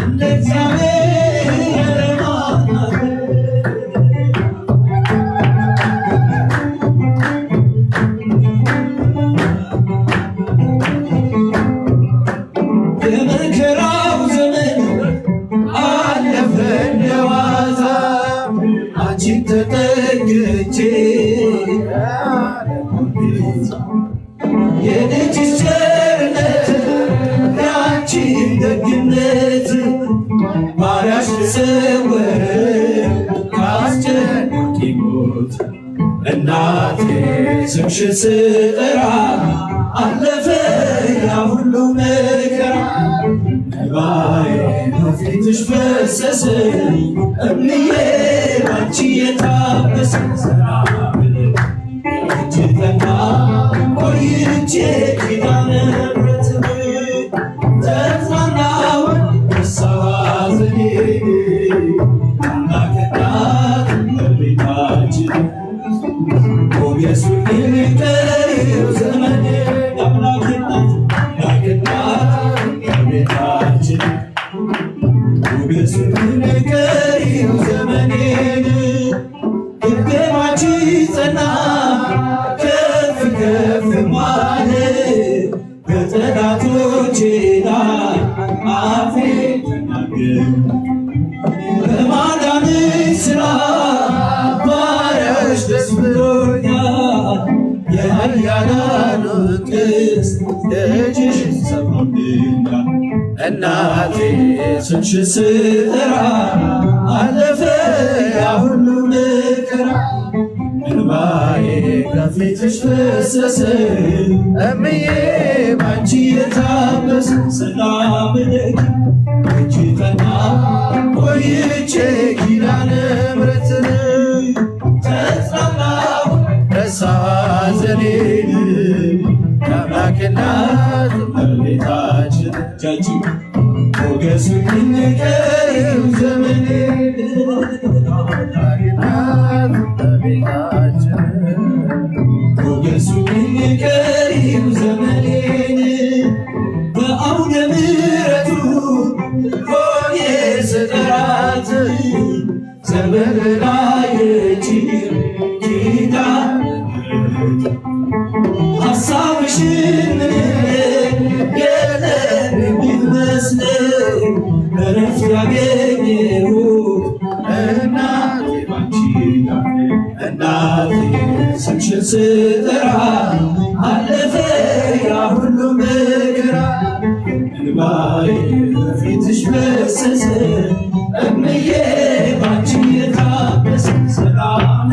እንደ እግዚአብሔር ኧረ ማን አለ የመከራው ዘመን አለፈ እንደ ዋዛ አንቺን ተጠግቼ የልጅሽ ቸርነት ያንቺን ደግነት ባሪያሽ ተሰወረ ከአስጨናቂ ሞት እናቴ ስምሽን ስጠራ አለፈ ያ ሁሉ መከራ እንባዬ በፊትሽ ፈሰሰ እምዬ ባንቺ የታበሰ ሰላም እጅተና ቆይቼ ኪዳነ ምሕረት ተጽናናሁ ረሳሁ ሐዘኔን አምላክ እናት እመቤታችን ሞገሱን ቀሪው ዘመኔ አምላክ እናት እመቤታችን ሞገሱን ቀሪው ዘመኔን ግርማች ጸና ከፍ ከፍ ማለት በጠላቶቼ ላይ አፌ ተናገር በማዳንሽ ሥራ ባሪያሽ ደስ ብሎኛል የኃያላኑ ቅስት ደጅሽ ሰብሮልኛል እናቴ ስምሽን ስጠራ አለፈ ያ ሁሉ መከራ እንባዬ ከፊትሽ ፈሰሰ እምዬ ባንቺ የታበሰ ሰላም ለኪ እጅ ጠና ቆይቼ ኪዳነ ምሕረትን ተጽናናሁ ረሳሁ ሐዘኔን የአምላክ እናት እመቤታችን ሞገሱልኝ ቀሪው ዘመኔ ሞገሱልኝ ቀሪው ዘመኔን በአውደ ምሕረቱ ሆኜ ስጠራት ዘመን ላይ ኪዳነ ሀሳብሽን የለም የሚመስለኝ እረፍት ያገኘሁት እናቴ ባንቺ እናቴ ስምሽን ስጠራ አለፈ ያ ሁሉ መከራ እንባዬ ፊትሽ ፈሰሰ እምዬ ባንቺ የታበሰ ሰላም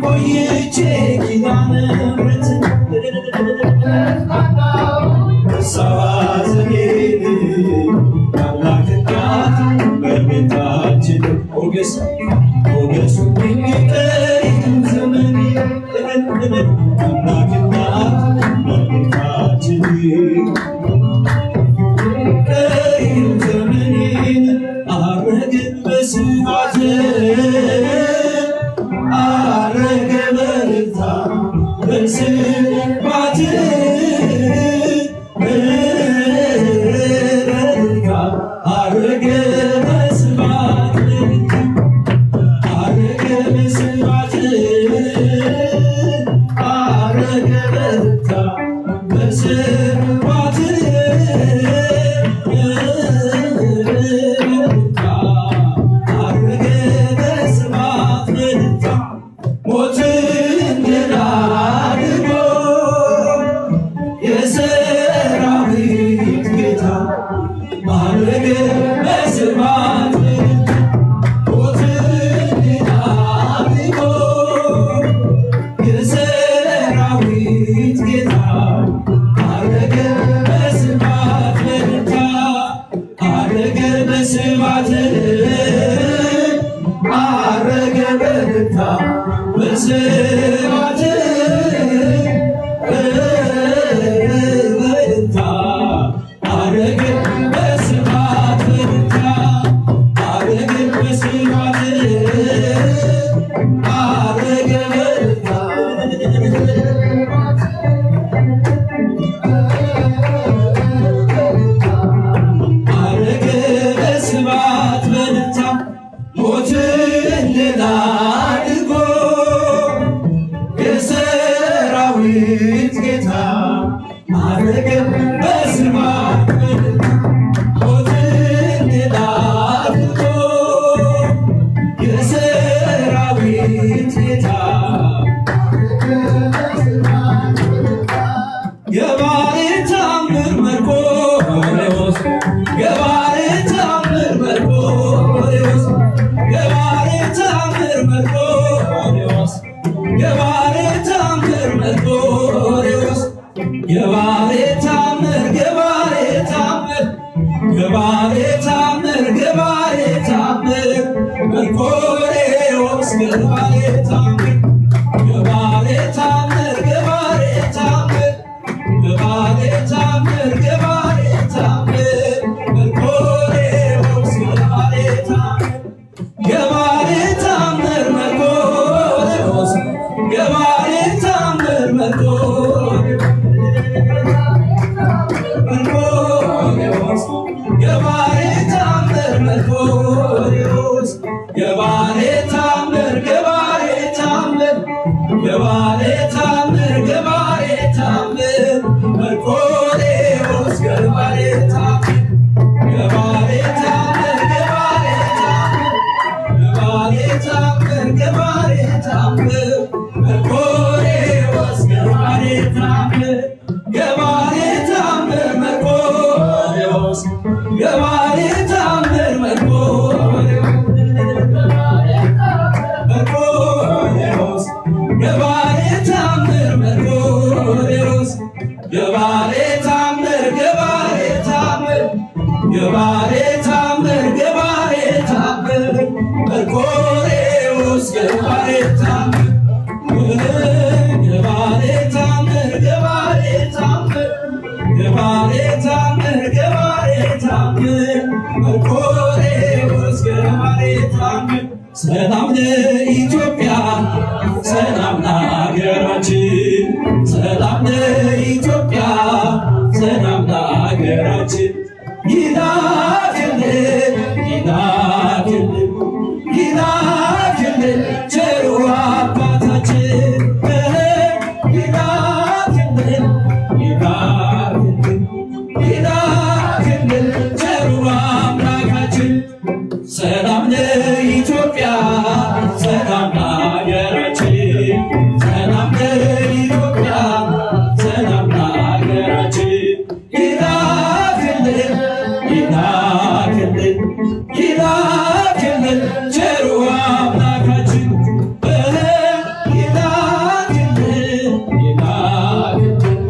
ቆይቼ ኪዳነ ምሕረት ሰዋዘኔን አምላክ እናት በቤታችን ሞገሱልኝ ቀሪው ዘመኔ አምላክ እናት በቤታችን ቀሪው ዘመኔን አረገ በስማት አረገ በርታ በስባት አረገ በስባት አረገ በስባት አረገ በርታ በስባት አረገ በስባት ሞትን ድል አድርጎ የሰራዊት ጌታ አረገ በስባት ሞትን ድል አድርጎ የሰራዊት ጌታ አረገ በስባት አረገ በስባት አረገ በርታ በስባት በርታ አረገ በስባት በርታ አረገ በስባት አረገ በርታ አረገ በስባት በርታ ሞትን ድል አድርጎ የሰራዊት ጌታ አረገ በስባት ሞትን ድል አድርጎ የሰራዊት ጌታ የባሬ ታምር መርቆሬዎስ የባሬ ታምር መርቆሬዎስ የባሬ ታምር መርቆሬዎስ የባሬ ታምር መርቆሬዎስ የባሬ ታምር የባሬ ታምር የባሬ ታምር የባሬ ታምር መርቆሬዎስ የባሬ ታምር የባሬ ታምር የባሬ ታምር የባሬ ታምር የባሬ ታምር መርቆሬዎስ የባሬ ታምር የባሬ ታምር መርቆሬዎስ የባሬ ታምር መርቆሬዎስ የባሬ ታምር መርቆሬዎስ የባሬ ታምር የባሬ ታምር የባሬ ታምር የባሬ ታምር መርቆሬዎስ የባሬ ታምር የባሬ ታምር የባሬ ታምር የባሬ ታምር መርቆሬዎስ የባሬ ታምር የባሬ ታምር መርቆሬዎስ የባሬ ታምር መርቆሬዎስ የባሬ ታምር መርቆሬዎስ የባሬ ታምር የባሬ ታምር የባሬ ታምር የባሬ ታምር መርቆሬዎስ የባሬ ታምር የባሬ ታምር ለኢትዮጵያ ሰላም ለሀገራችን ሰላም ለኢትዮጵያ ሰላም ለሀገራችን ይላክልን ይላክልን ይላክልን ቸሩ አባታችን ይላክልን ይላክልን ይላክልን ቸሩ አምላካችን ሰላም ለኢትዮጵያ ሰላም ለሀገራችን ሰላም ለኢትዮጵያ ሰላም ለሀገራችን ይላክልን ይላክልን ይላክልን ቸሩ አምላካችን ይላክልን ይላክልን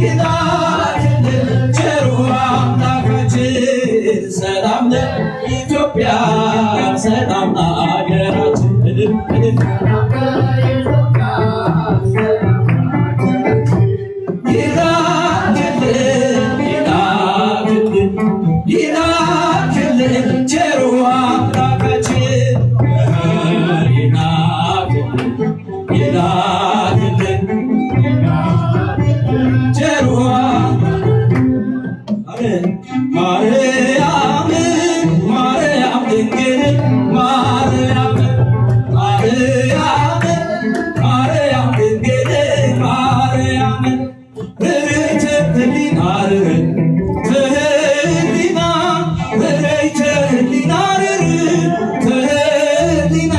ይላክልን ቸሩ አምላካችን ሰላም ለኢትዮጵያ ሰላም ለሀገራችን ይላክልን ቸሩ አምላካችን ይላክልን ቸሩ ማርያም ማርያም ድንግል ማርያም ማርያም ማርያም ድንግል ማርያም ርኅርኅተ ሕሊና ርኅርኅተ ሕሊና ርኅርኅተ ሕሊና ርኅርኅተ ሕሊና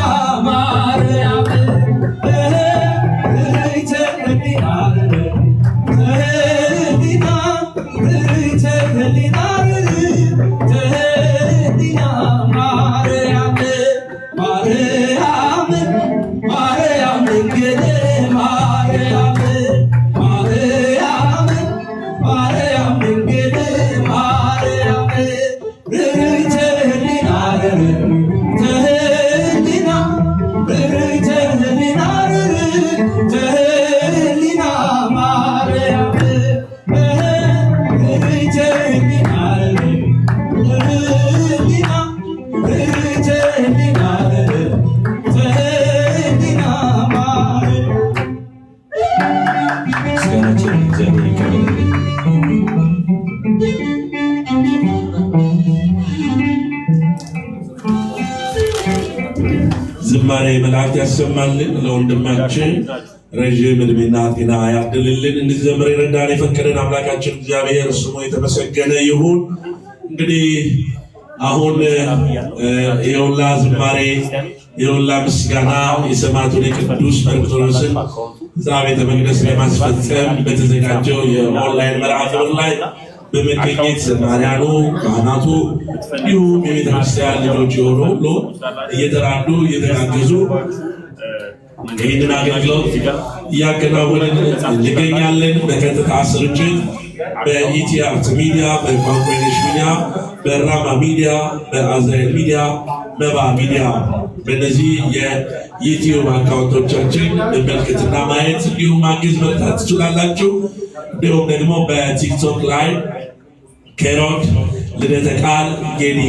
ማርያም ርኅርኅተ ሕሊና ርኅርኅተ ሕሊና ርኅርኅተ ሕሊና ርኅርኅተ ሕሊና ማርያም ማርያም ማርያም ድንግል ማርያም ማርያም ማርያም ድንግል ማርያም ርኅርኅተ ሕሊና ርኅርኅተ ሕሊና ርኅርኅተ ሕሊና ርኅርኅተ ሕሊና ማርያም ርኅርኅተ ሕሊና ርኅርኅተ ሕሊና ርኅርኅተ ሕሊና ማርያም ምስጋናችን እግዚአብሔር ይቀበልልን። ዝማሬ መላእክት ያሰማልን። ለወንድማችን ረዥም ዕድሜና ጤና ያድልልን። እንዲዘምር የረዳን የፈቀደን አምላካችን እግዚአብሔር ስሙ የተመሰገነ ይሁን። እንግዲህ አሁን የሁላ ዝማሬ የሁላ ምስጋና የሰማዕቱን የቅዱስ መርቆሬዎስን እዛ ቤተ መቅደስ ለማስፈጸም በተዘጋጀው የኦንላይን መርሃ ግብር ላይ በመገኘት ዘማሪያኑ ካህናቱ እንዲሁም የቤተ ክርስቲያን ልጆች የሆኑ ሁሉ እየተራዱ እየተጋገዙ ይህንን አገልግሎት እያከናወንን እንገኛለን። በቀጥታ ስርጭት በኢቲ አርት ሚዲያ፣ በቋንቋይነሽ ሚዲያ፣ በራማ ሚዲያ፣ በአዛኤል ሚዲያ፣ መባ ሚዲያ በእነዚህ የዩቲዩብ አካውንቶቻችን መመልከትና ማየት እንዲሁም ማግዝ መርታት ትችላላችሁ። እንዲሁም ደግሞ በቲክቶክ ላይ ኬሮድ ልደተ ቃል ጌኒ